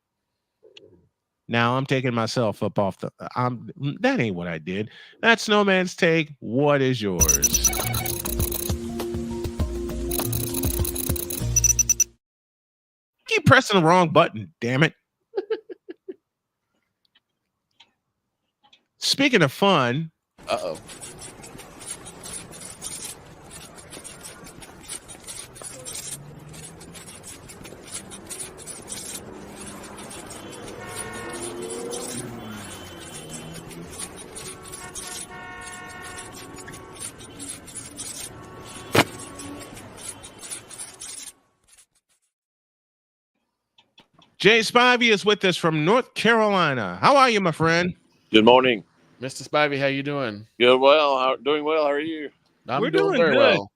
Now I'm taking myself up off that ain't what I did. That's Snowman's take. What is yours? Keep pressing the wrong button, damn it. Speaking of fun. Uh-oh. Jay Spivey is with us from North Carolina. How are you, my friend? Good morning. Mr. Spivey, how you doing? Good. Well, doing well. How are you? We're doing very well.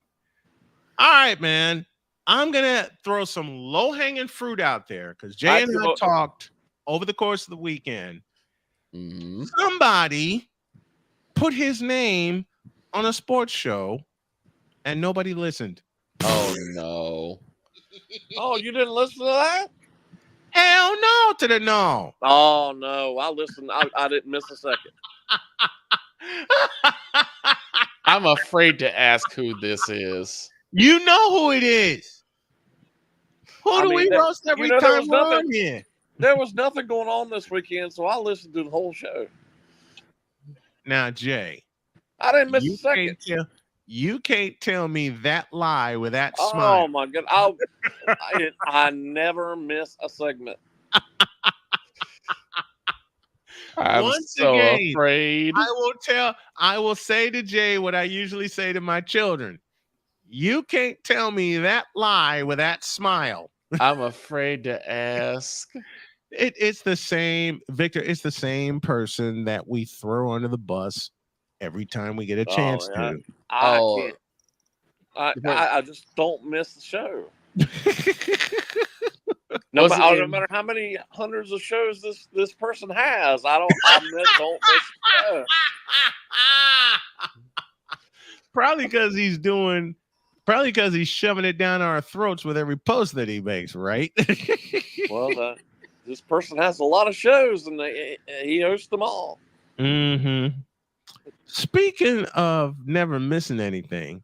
All right, man. I'm going to throw some low-hanging fruit out there because Jay and I talked over the course of the weekend. Mm-hmm. Somebody put his name on a sports show and nobody listened. Oh, no. Oh, you didn't listen to that? Hell no to the no. Oh no, I listened. I didn't miss a second. I'm afraid to ask who this is. You know who it is. Who do we that- roast every there time was we're nothing- on here? There was nothing going on this weekend, so I listened to the whole show. Now, Jay, I didn't miss a second. You can't tell me that lie with that Oh smile. my god! I never miss a segment. I'm Once so again, afraid. I will say to Jay what I usually say to my children. You can't tell me that lie with that smile. I'm afraid to ask. It's the same, Victor. It's the same person that we throw under the bus every time we get a chance to. I can't. I just don't miss the show. No matter how many hundreds of shows this person has, don't miss the show. Probably because he's shoving it down our throats with every post that he makes, right? Well, this person has a lot of shows, and he hosts them all. Mm-hmm. Speaking of never missing anything,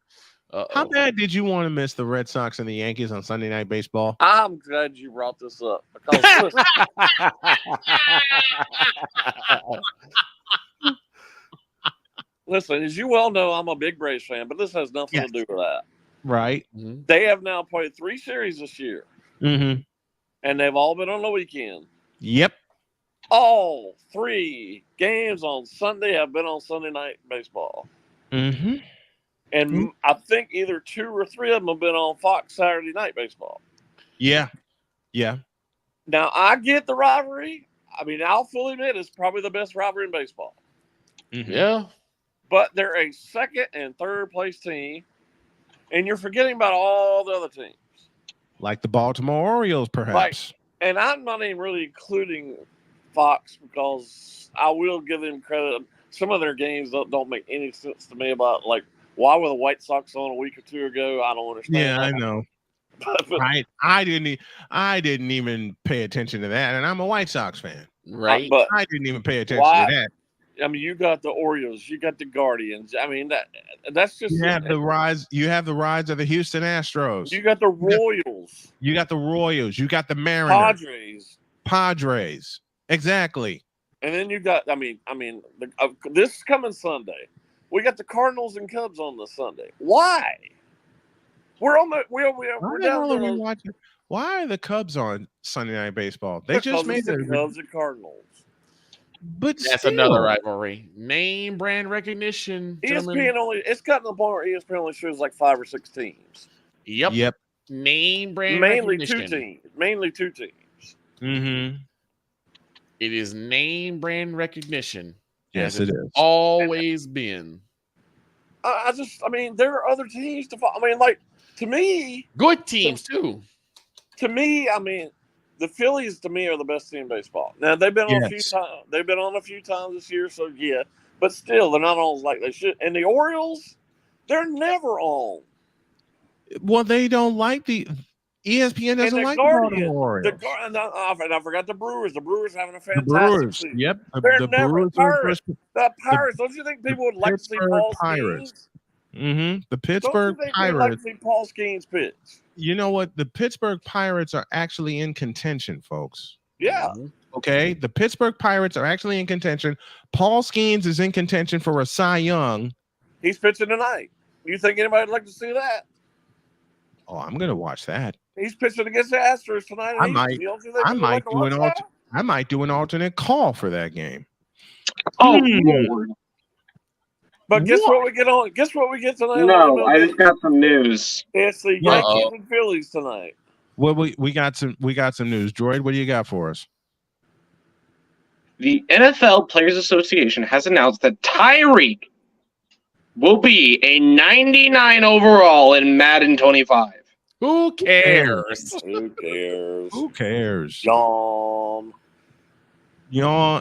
how bad did you want to miss the Red Sox and the Yankees on Sunday Night Baseball? I'm glad you brought this up because listen, as you well know, I'm a big Braves fan, but this has nothing to do with that. Right. They have now played 3 series this year, and they've all been on the weekend. Yep. All 3 games on Sunday have been on Sunday Night Baseball. And I think either 2 or 3 of them have been on Fox Saturday Night Baseball. Yeah. Now, I get the rivalry. I mean, I'll fully admit it's probably the best rivalry in baseball. Yeah. But they're a 2nd and 3rd place team, and you're forgetting about all the other teams. Like the Baltimore Orioles, perhaps. Right. And I'm not even really including Fox because I will give them credit. Some of their games don't make any sense to me about, like, why were the White Sox on a week or 2 ago? I don't understand. Yeah, I know. I didn't even pay attention to that, and I'm a White Sox fan. Right. But I didn't even pay attention to that. I mean, you got the Orioles, you got the Guardians. I mean, that's just you have the rise. You have the rise of the Houston Astros. You got the Royals. You got the Royals. You got the Mariners. Padres. Exactly. And then you got. I mean, this coming Sunday, we got the Cardinals and Cubs on this Sunday. Why? We're down there. Why are the Cubs on Sunday Night Baseball? They just made the Cubs and Cardinals. But that's another rivalry. Name brand recognition. ESPN it's gotten to the point where ESPN only shows like 5 or 6 teams. Yep. Name brand Mainly recognition. 2 teams. It is name brand recognition. Yes, it is. Always been. I mean, there are other teams to follow. I mean, like, to me, good teams too. To me, I mean, the Phillies to me are the best team in baseball. Now they've been on a few times. They've been on a few times this year, so yeah. But still, they're not on like they should. And the Orioles, they're never on. Well, they don't like the ESPN doesn't like the Baltimore Orioles. And I forgot the Brewers. The Brewers having a fantastic Brewers. season. Yep. They're never Brewers Pirates. The Pirates. Don't you think people would like to see Paul Pirates? Skeens? The Pittsburgh Don't you think Pirates. like to see Paul Skeens pitch? You know what? The Pittsburgh Pirates are actually in contention, folks. Yeah. Okay. The Pittsburgh Pirates are actually in contention. Paul Skeens is in contention for a Cy Young. He's pitching tonight. You think anybody would like to see that? Oh, I'm gonna watch that. He's pitching against the Astros tonight. I might do an alternate call for that game. Oh, Lord. But guess what we get on? Guess what we get tonight? No, I just got some news. It's the Yankees and Phillies tonight. Well, we got some news. Droid, what do you got for us? The NFL Players Association has announced that Tyreek will be a 99 overall in Madden 25. Who cares? Who cares? Who cares? Yawn.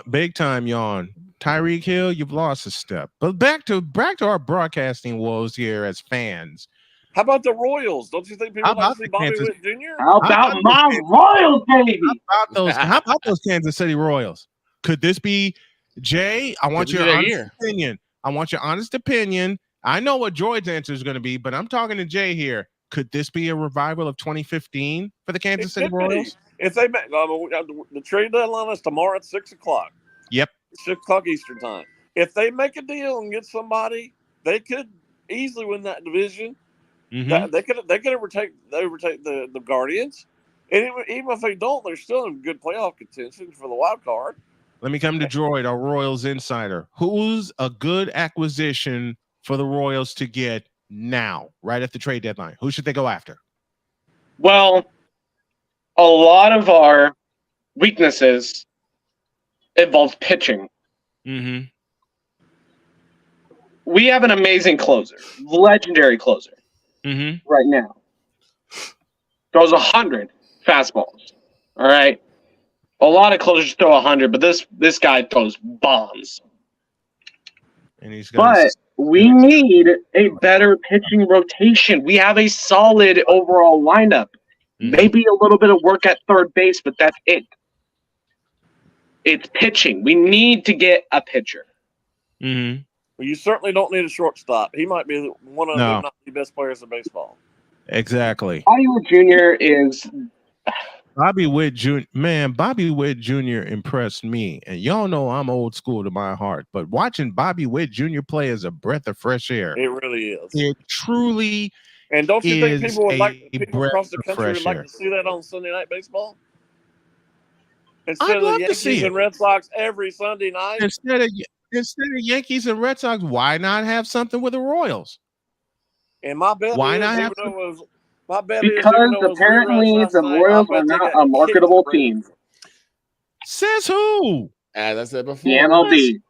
Big time yawn. Tyreek Hill, you've lost a step. But back to our broadcasting woes here as fans. How about the Royals? Don't you think people like to see Bobby Witt Jr.? How about my Royals, baby? How about those Kansas City Royals? Could this be Jay? I want your honest opinion. I want your honest opinion. I know what Droid's answer is going to be, but I'm talking to Jay here. Could this be a revival of 2015 for the Kansas City Royals? If they make the trade deadline is tomorrow at 6:00. Yep, 6:00 Eastern time. If they make a deal and get somebody, they could easily win that division. Mm-hmm. They could overtake the Guardians, and even if they don't, they're still in good playoff contention for the wild card. Let me come to Droid, our Royals insider. Who's a good acquisition for the Royals to get now, right at the trade deadline? Who should they go after? Well, a lot of our weaknesses involve pitching. Mm-hmm. We have an amazing closer, legendary closer, right now. Throws 100 fastballs. All right. A lot of closers throw 100, but this guy throws bombs. And he's but we need a better pitching rotation. We have a solid overall lineup. Maybe a little bit of work at third base, but that's it. It's pitching. We need to get a pitcher. Mm-hmm. Well, you certainly don't need a shortstop. He might be one of the not the best players in baseball. Exactly. Bobby Witt Jr. is Bobby Witt Jr. Man, Bobby Witt Jr. impressed me, and y'all know I'm old school to my heart. But watching Bobby Witt Jr. play is a breath of fresh air. It really is. It truly. And don't you think people would people across the country would like to see that on Sunday Night Baseball? Instead of the Yankees and Red Sox every Sunday night. Instead of Yankees and Red Sox, why not have something with the Royals? And my bet why is, not have because apparently the Royals are not a marketable team. Says who? As I said before, the MLB.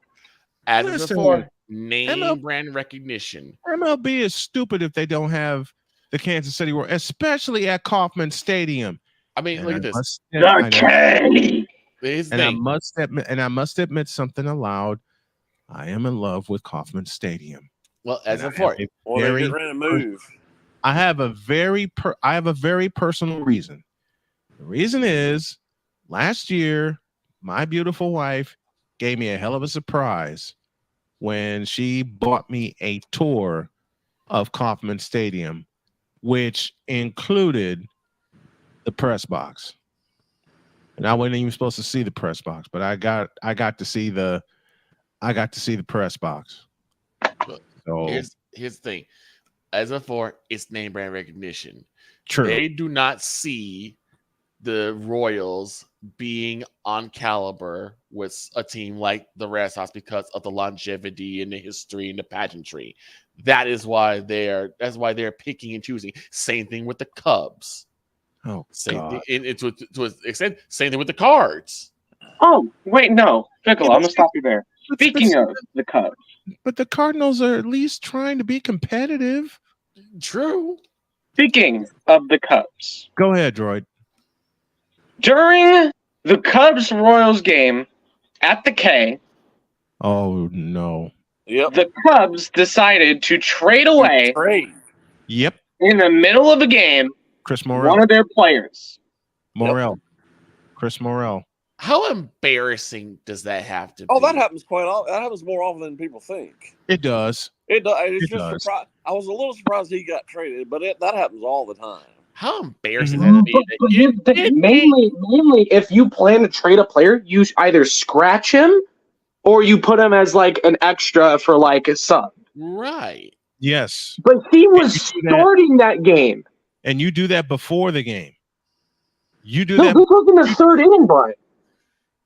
As I said before, name brand recognition. MLB is stupid if they don't have the Kansas City Royals, especially at Kauffman Stadium. I mean, look at this. I must admit something aloud. I am in love with Kauffman Stadium. Well, as before, I have a very personal reason. The reason is last year, my beautiful wife gave me a hell of a surprise when she bought me a tour of Kauffman Stadium, which included the press box. And I wasn't even supposed to see the press box, but I got to see the press box. So here's the thing. As before, it's name brand recognition. True. They do not see the Royals being on caliber with a team like the Red Sox because of the longevity and the history and the pageantry. That's why they're picking and choosing. Same thing with the Cubs. Oh, same thing. And to an extent, same thing with the Cards. Oh, wait, no. Pickle, I'm gonna stop you there. Speaking of the Cubs. But the Cardinals are at least trying to be competitive. True. Speaking of the Cubs. Go ahead, Droid. During the Cubs-Royals game at the K. Oh, no. Yep. The Cubs decided to trade away. Yep. In the middle of a game. Chris Morel. One of their players. Morel. Yep. Chris Morel. How embarrassing does that have to be? Oh, that happens that happens more often than people think. It does. It does. It's just surprised. I was a little surprised he got traded, but that happens all the time. How embarrassing that be? Mainly, if you plan to trade a player, you either scratch him or you put him as like an extra for like a sub. Right. Yes. But he was starting that game. And you do that before the game. You do that. This was in the third inning, Brian.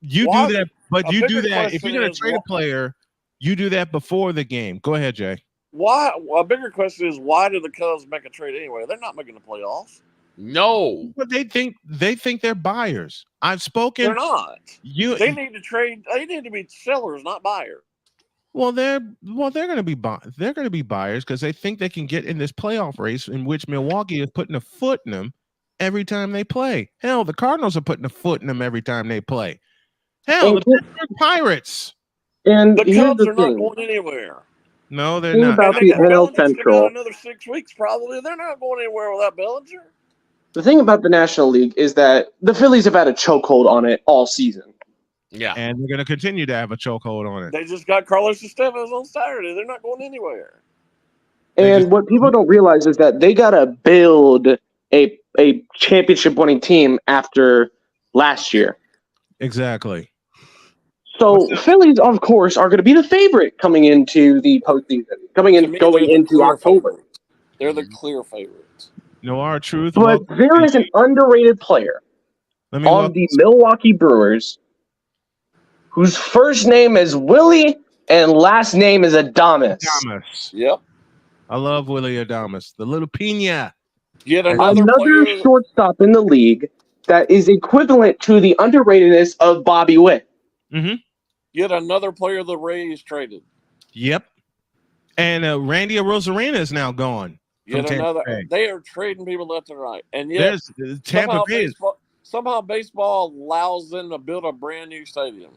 You do that, but you do that if you're going to trade a player. You do that before the game. Go ahead, Jay. Why? A bigger question is why did the Cubs make a trade anyway? They're not making the playoffs. No, but they think they're buyers. I've spoken. They're not. They need to trade. They need to be sellers, not buyers. Well, they're going to be buyers because they think they can get in this playoff race in which Milwaukee is putting a foot in them every time they play. Hell, the Cardinals are putting a foot in them every time they play. Hell, the Pittsburgh Pirates. And the Cubs are not going anywhere. No, they're Think not. about the NL Central. Got another 6 weeks probably. They're not going anywhere without Bellinger. The thing about the National League is that the Phillies have had a chokehold on it all season. Yeah. And they're going to continue to have a chokehold on it. They just got Carlos Estevez on Saturday. They're not going anywhere. And what people don't realize is that they got to build a championship-winning team after last year. Exactly. So Phillies, of course, are going to be the favorite coming into the postseason, going into October. Favorites. They're the clear favorites. No, our truth. But there is an underrated player on the Milwaukee Brewers whose first name is Willie and last name is Adames. Yep. I love Willie Adames, the little pina. Yet Another shortstop in the league that is equivalent to the underratedness of Bobby Witt. Mm-hmm. Yet another player the Rays traded. Yep. And Randy Arozarena is now gone. Yet another. They are trading people left and right. And yet Tampa Bay. Somehow baseball allows them to build a brand new stadium.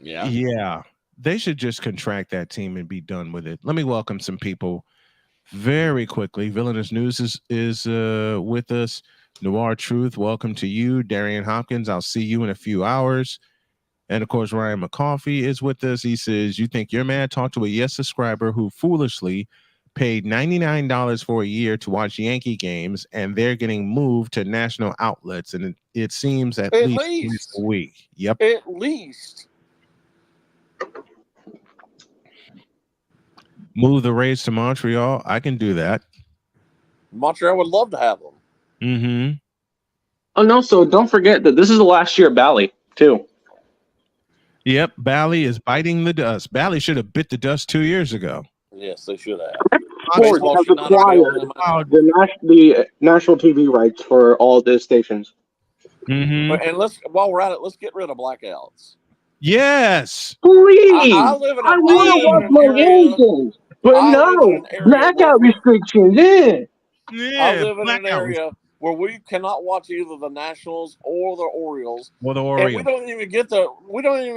Yeah. Yeah. They should just contract that team and be done with it. Let me welcome some people very quickly. Villainous News is with us. Noir Truth, welcome to you. Darian Hopkins, I'll see you in a few hours. And of course, Ryan McCoffey is with us. He says, you think you're mad? Talk to a Yes subscriber who foolishly paid $99 for a year to watch Yankee games, and they're getting moved to national outlets. And it seems at least a week. Yep. At least. Move the Rays to Montreal. I can do that. Montreal would love to have them. Mm-hmm. And also, don't forget that this is the last year of Bally, too. Yep, Bally is biting the dust. Bally should have bit the dust 2 years ago. Yes, they should have. Sports has acquired the national TV rights for all the stations. Mm-hmm. And while we're at it, let's get rid of blackouts. Yes. Please. I live in I want to watch my Yankees, but no blackout restrictions. I live in an area where we cannot watch either the Nationals or the Orioles. Or the And we don't even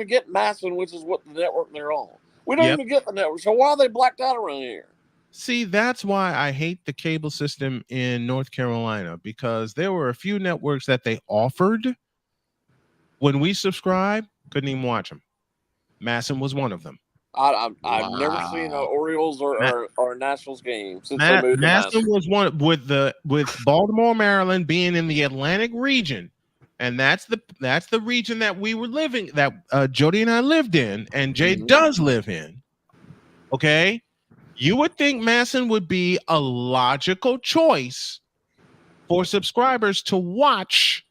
get Masson, which is what the network they're on. We don't even get the network. So why are they blacked out around here? See, that's why I hate the cable system in North Carolina, because there were a few networks that they offered. When we subscribed, couldn't even watch them. Masson was one of them. I've never seen an Orioles or Nationals game since they moved to Masson was one with Baltimore, Maryland being in the Atlantic region, and that's the region that we were living, that Jody and I lived in, and Jay does live in. Okay, you would think Masson would be a logical choice for subscribers to watch.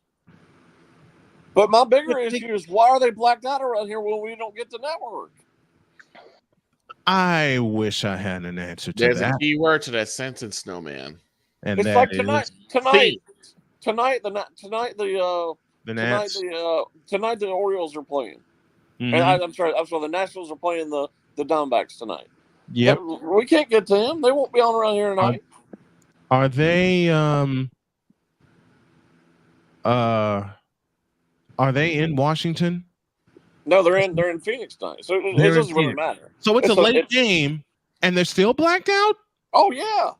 But my bigger issue is, why are they blacked out around here when we don't get the network? I wish I had an answer to There's that. a key word to that sentence, Snowman. And it's that like tonight the Orioles are playing. Mm-hmm. And I'm sorry, the Nationals are playing the Diamondbacks tonight. Yep. We can't get to them. They won't be on around here tonight. Are they in Washington? No, they're in Phoenix tonight. So it doesn't really matter. So it's a late game and they're still blacked out? Oh yeah.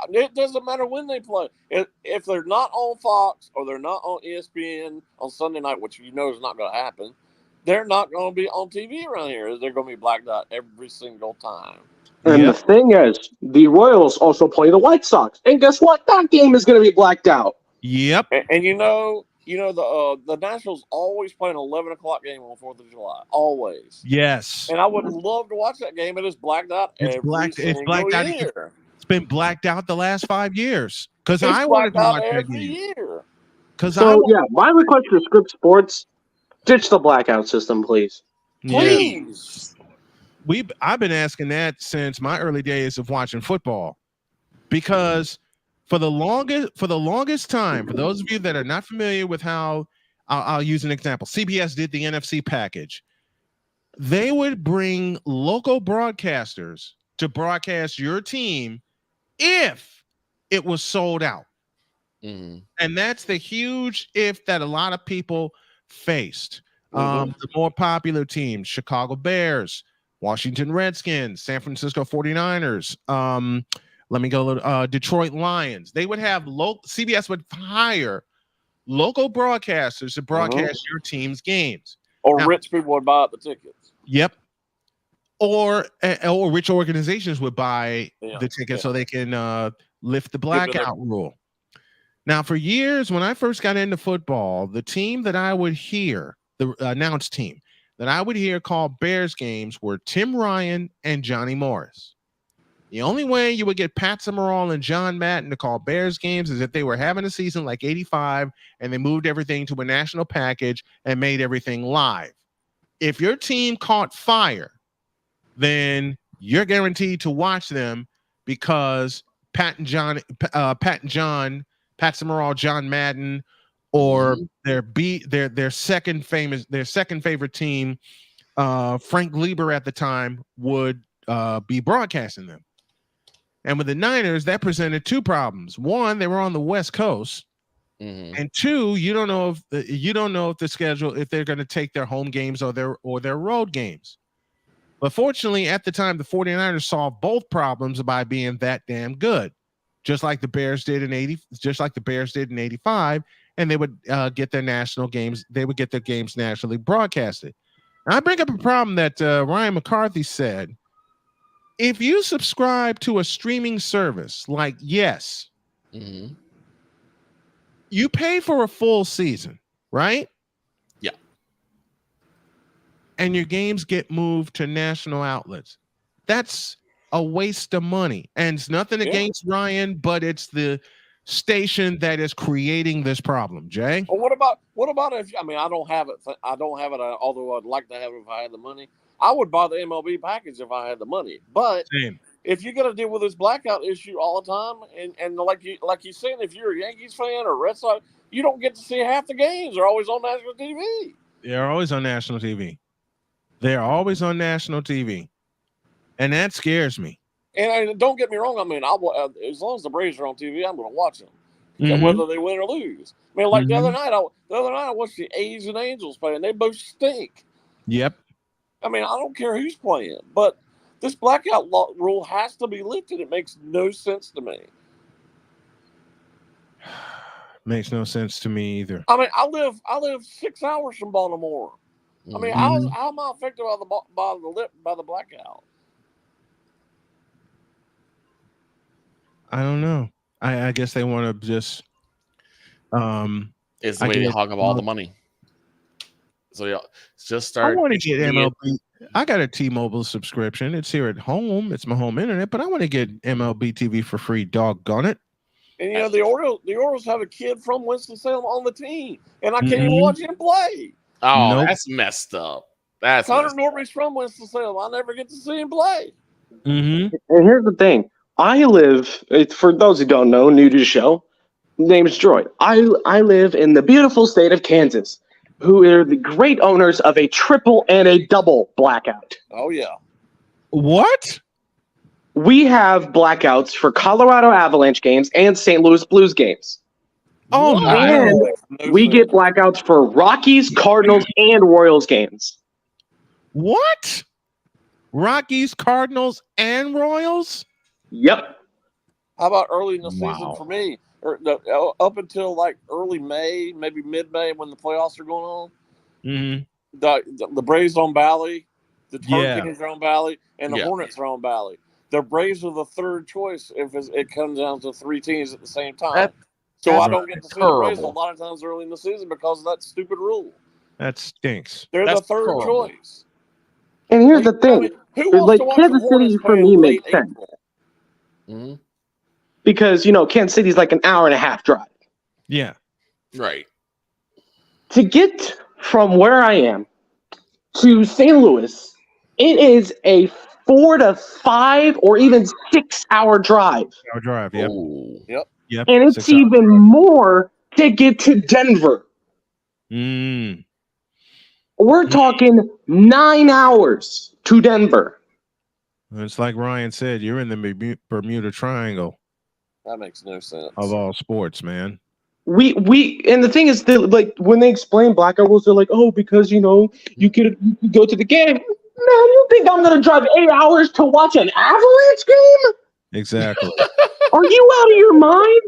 It doesn't matter when they play. If they're not on Fox or they're not on ESPN on Sunday night, which you know is not going to happen, they're not going to be on TV around here. They're going to be blacked out every single time. And the thing is, the Royals also play the White Sox. And guess what? That game is going to be blacked out. Yep. And the Nationals always play an 11 o'clock game on 4th of July. Always. Yes. And I would love to watch that game. It is blacked out It's blacked out. year. It's been blacked out the last 5 years. Because I wanted to watch that game. Year. My request for Script Sports, ditch the blackout system, please. Please. I've been asking that since my early days of watching football. Because for the longest time, for those of you that are not familiar with how, I'll use an example. CBS did the NFC package. They would bring local broadcasters to broadcast your team if it was sold out. Mm-hmm. And that's the huge if that a lot of people faced. The more popular teams, Chicago Bears, Washington Redskins, San Francisco 49ers. Let me go. Detroit Lions. They would have CBS would hire local broadcasters to broadcast your team's games. Or rich people would buy up the tickets. Yep. Or rich organizations would buy the tickets so they can lift the blackout rule. Now, for years, when I first got into football, the team that I would hear, the announced team that I would hear called Bears games were Tim Ryan and Johnny Morris. The only way you would get Pat Summerall and John Madden to call Bears games is if they were having a season like 85 and they moved everything to a national package and made everything live. If your team caught fire, then you're guaranteed to watch them because Pat Summerall, John Madden, or their second favorite team, Frank Lieber at the time, would be broadcasting them. And with the Niners, that presented two problems. One, they were on the West Coast, and two, you don't know if the schedule, if they're going to take their home games or their road games. But fortunately, at the time, the 49ers solved both problems by being that damn good, just like the Bears did in 85, and they would get their national games. They would get their games nationally broadcasted. And I bring up a problem that Ryan McCarthy said. If you subscribe to a streaming service like Yes, you pay for a full season, right? Yeah. And your games get moved to national outlets. That's a waste of money. And it's nothing against Ryan, but it's the station that is creating this problem. Jay? Well, what about if I don't have it. Although I'd like to have it if I had the money. I would buy the MLB package if I had the money. But if you're going to deal with this blackout issue all the time, and like you said, if you're a Yankees fan or Red Sox, you don't get to see half the games. They're always on national TV. They're always on national TV. They're always on national TV. And that scares me. And don't get me wrong. As long as the Braves are on TV, I'm going to watch them, whether they win or lose. The other night I watched the A's and Angels play, and they both stink. Yep. I don't care who's playing, but this blackout rule has to be lifted. It makes no sense to me. Makes no sense to me either. I live 6 hours from Baltimore. How am I affected by the blackout? I don't know. I guess they want to just it's the way to hog up all the money. So yeah, just start. I want to get MLB. I got a T-Mobile subscription. It's here at home. It's my home internet, but I want to get MLB TV for free. Doggone it! And the Orioles have a kid from Winston-Salem on the team, and I can't even watch him play. Oh, that's messed up. That's Connor Norby's from Winston-Salem. I never get to see him play. And here's the thing: I live. For those who don't know, new to the show, name is Droid. I live in the beautiful state of Kansas, who are the great owners of a triple and a double blackout. Oh, yeah. What? We have blackouts for Colorado Avalanche games and St. Louis Blues games. Oh, and we get blackouts for Rockies, Cardinals, and Royals games. What? Rockies, Cardinals, and Royals? Yep. How about early in the season for me? Up until like early May, maybe mid-May when the playoffs are going on. The Braves on Bally, the Hurricanes are on Bally, and the Hornets are on Bally. The Braves are the third choice if it comes down to three teams at the same time. So I don't get to see the Braves a lot of times early in the season because of that stupid rule. That stinks. They're the third choice. And here's the thing. Like Kansas City for me makes sense. Because, Kansas City's like an hour and a half drive. Yeah. Right. To get from where I am to St. Louis, it is a 4 to 5 or even 6 hour drive. Yep. Yep. And it's even more to get to Denver. We're talking 9 hours to Denver. It's like Ryan said, you're in the Bermuda Triangle. That makes no sense. Of all sports, man. We and the thing is that, like, when they explain blackout rules, they're like, oh, because you could go to the game. you think I'm gonna drive 8 hours to watch an Avalanche game? Exactly. Are you out of your mind?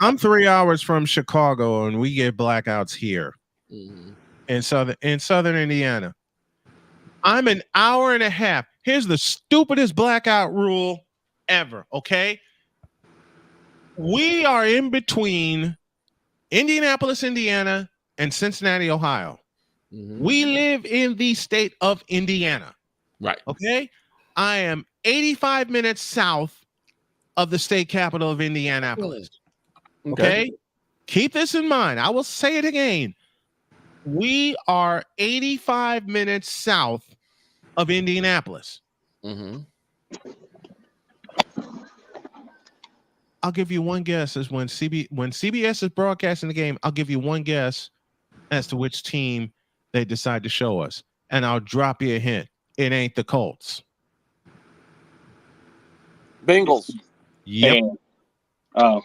I'm 3 hours from Chicago, and we get blackouts here in southern Indiana. I'm an hour and a half. Here's the stupidest blackout rule ever. Okay, we are in between Indianapolis, Indiana, and Cincinnati, Ohio. We live in the state of Indiana. Right. Okay. I am 85 minutes south of the state capital of Indianapolis. Okay. Keep this in mind. I will say it again. We are 85 minutes south of Indianapolis. I'll give you one guess as when CBS is broadcasting the game, I'll give you one guess as to which team they decide to show us. And I'll drop you a hint. It ain't the Colts. Bengals. Yep. Oh.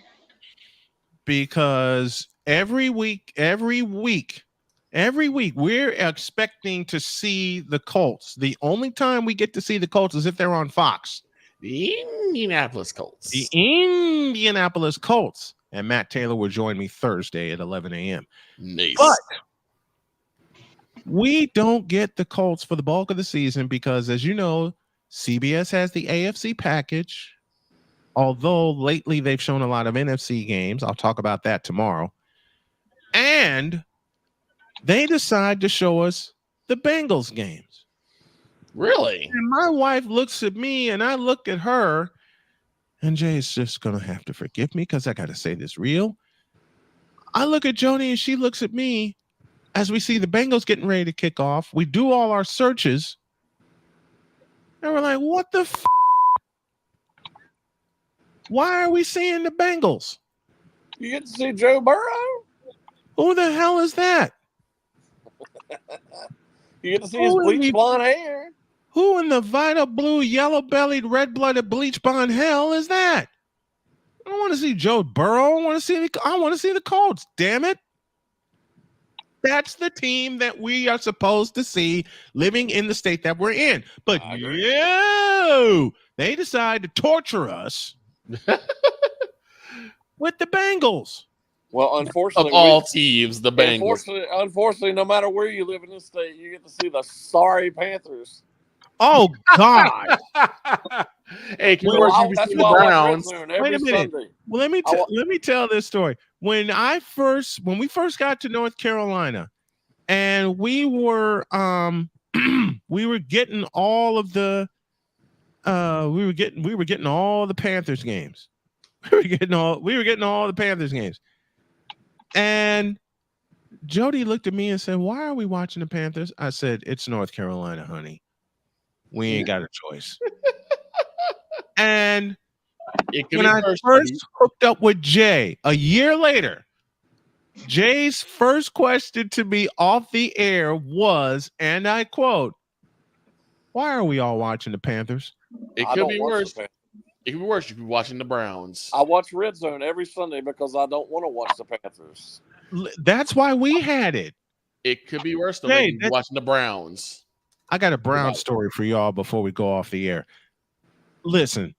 Because every week, we're expecting to see the Colts. The only time we get to see the Colts is if they're on Fox. The Indianapolis Colts. The Indianapolis Colts. And Matt Taylor will join me Thursday at 11 a.m. Nice. But we don't get the Colts for the bulk of the season because, as you know, CBS has the AFC package. Although lately they've shown a lot of NFC games. I'll talk about that tomorrow. And they decide to show us the Bengals games. Really? And my wife looks at me and I look at her, and Jay's just going to have to forgive me because I got to say this real. I look at Joni and she looks at me as we see the Bengals getting ready to kick off. We do all our searches and we're like, what the f***? Why are we seeing the Bengals? You get to see Joe Burrow? Who the hell is that? You get to see his bleach blonde hair. Who in the vital blue, yellow-bellied, red-blooded, bleach blonde hell is that? I don't want to see Joe Burrow. I want to see the Colts. Damn it! That's the team that we are supposed to see living in the state that we're in. But no, they decide to torture us with the Bengals. Well, unfortunately, of all teams, the Bengals. Unfortunately, no matter where you live in this state, you get to see the sorry Panthers. Oh God! Hey, can you see the Browns? Wait a minute. Sunday. Well, let me tell this story. When we first got to North Carolina, and we were getting all of the we were getting all the Panthers games. We were getting all the Panthers games. And Jody looked at me and said, "Why are we watching the Panthers?" I said, "It's North Carolina, honey. We ain't got a choice." And when I first hooked up with Jay a year later, Jay's first question to me off the air was, and I quote, "Why are we all watching the Panthers?" It could be worse. It could be worse. You could be watching the Browns. I watch Red Zone every Sunday because I don't want to watch the Panthers. That's why we had it. It could be worse though. Hey, watching the Browns. I got a Brown story for y'all before we go off the air. Listen,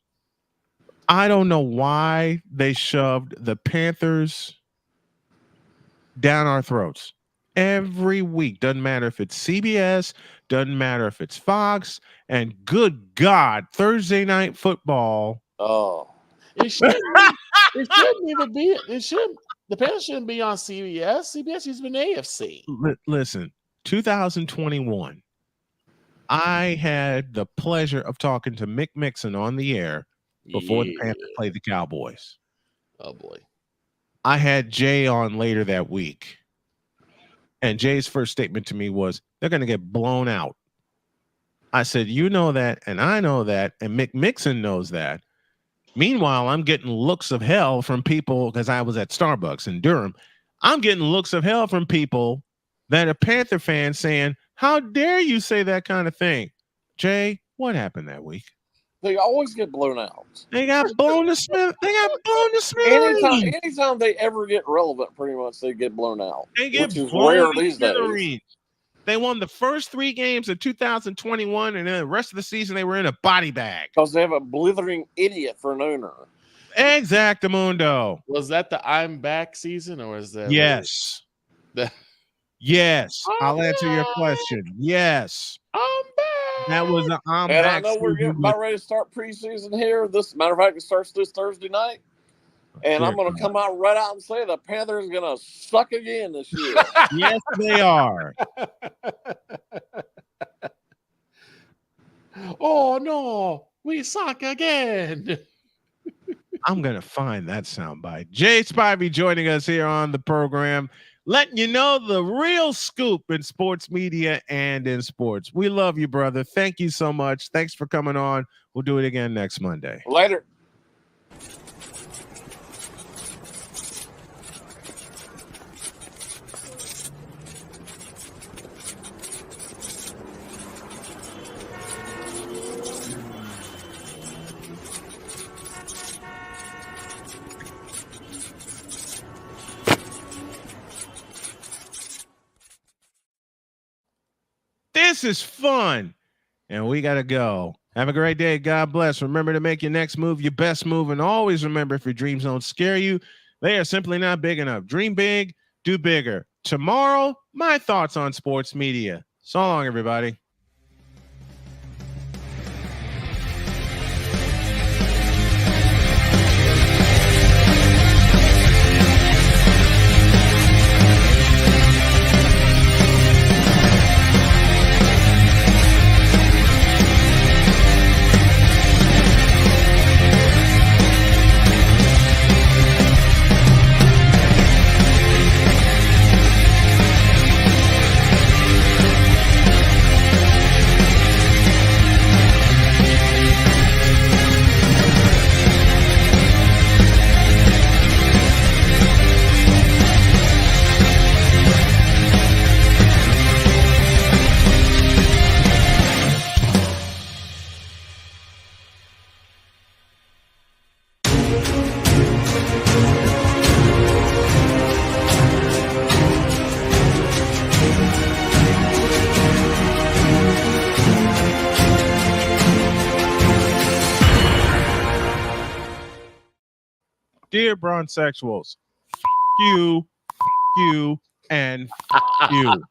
I don't know why they shoved the Panthers down our throats every week. Doesn't matter if it's CBS, doesn't matter if it's Fox, and good God, Thursday night football. Oh, it shouldn't even be. It shouldn't. The Panthers shouldn't be on CBS. CBS used to be AFC. Listen, 2021. I had the pleasure of talking to Mick Mixon on the air before the Panthers played the Cowboys. Oh, boy. I had Jay on later that week. And Jay's first statement to me was, they're going to get blown out. I said, you know that, and I know that, and Mick Mixon knows that. Meanwhile, I'm getting looks of hell from people, because I was at Starbucks in Durham. I'm getting looks of hell from people that are Panther fans saying, how dare you say that kind of thing? Jay, what happened that week? They always get blown out. They got blown to Smith. Anytime they ever get relevant, pretty much they get blown out. They get which is blown rare these days. They won the first 3 games of 2021, and then the rest of the season they were in a body bag. Because they have a blithering idiot for an owner. Exactamundo. Was that the I'm back season, or is that Yes? Yes. I'll answer your question. Yes. I'm back. That was an I'm And back. I know we're getting about ready to start preseason here. This matter of fact, it starts this Thursday night. And I'm going to come out right out and say the Panthers are going to suck again this year. Yes, they are. Oh, no. We suck again. I'm going to find that soundbite. Jay Spivey joining us here on the program, letting you know the real scoop in sports media and in sports. We love you, brother. Thank you so much. Thanks for coming on. We'll do it again next Monday. Later. This is fun, and we got to go. Have a great day. God bless. Remember to make your next move your best move, and always remember, if your dreams don't scare you, they are simply not big enough. Dream big, do bigger. Tomorrow, my thoughts on sports media. So long, everybody. Dear Bronzexuals, you, and you.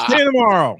See you tomorrow.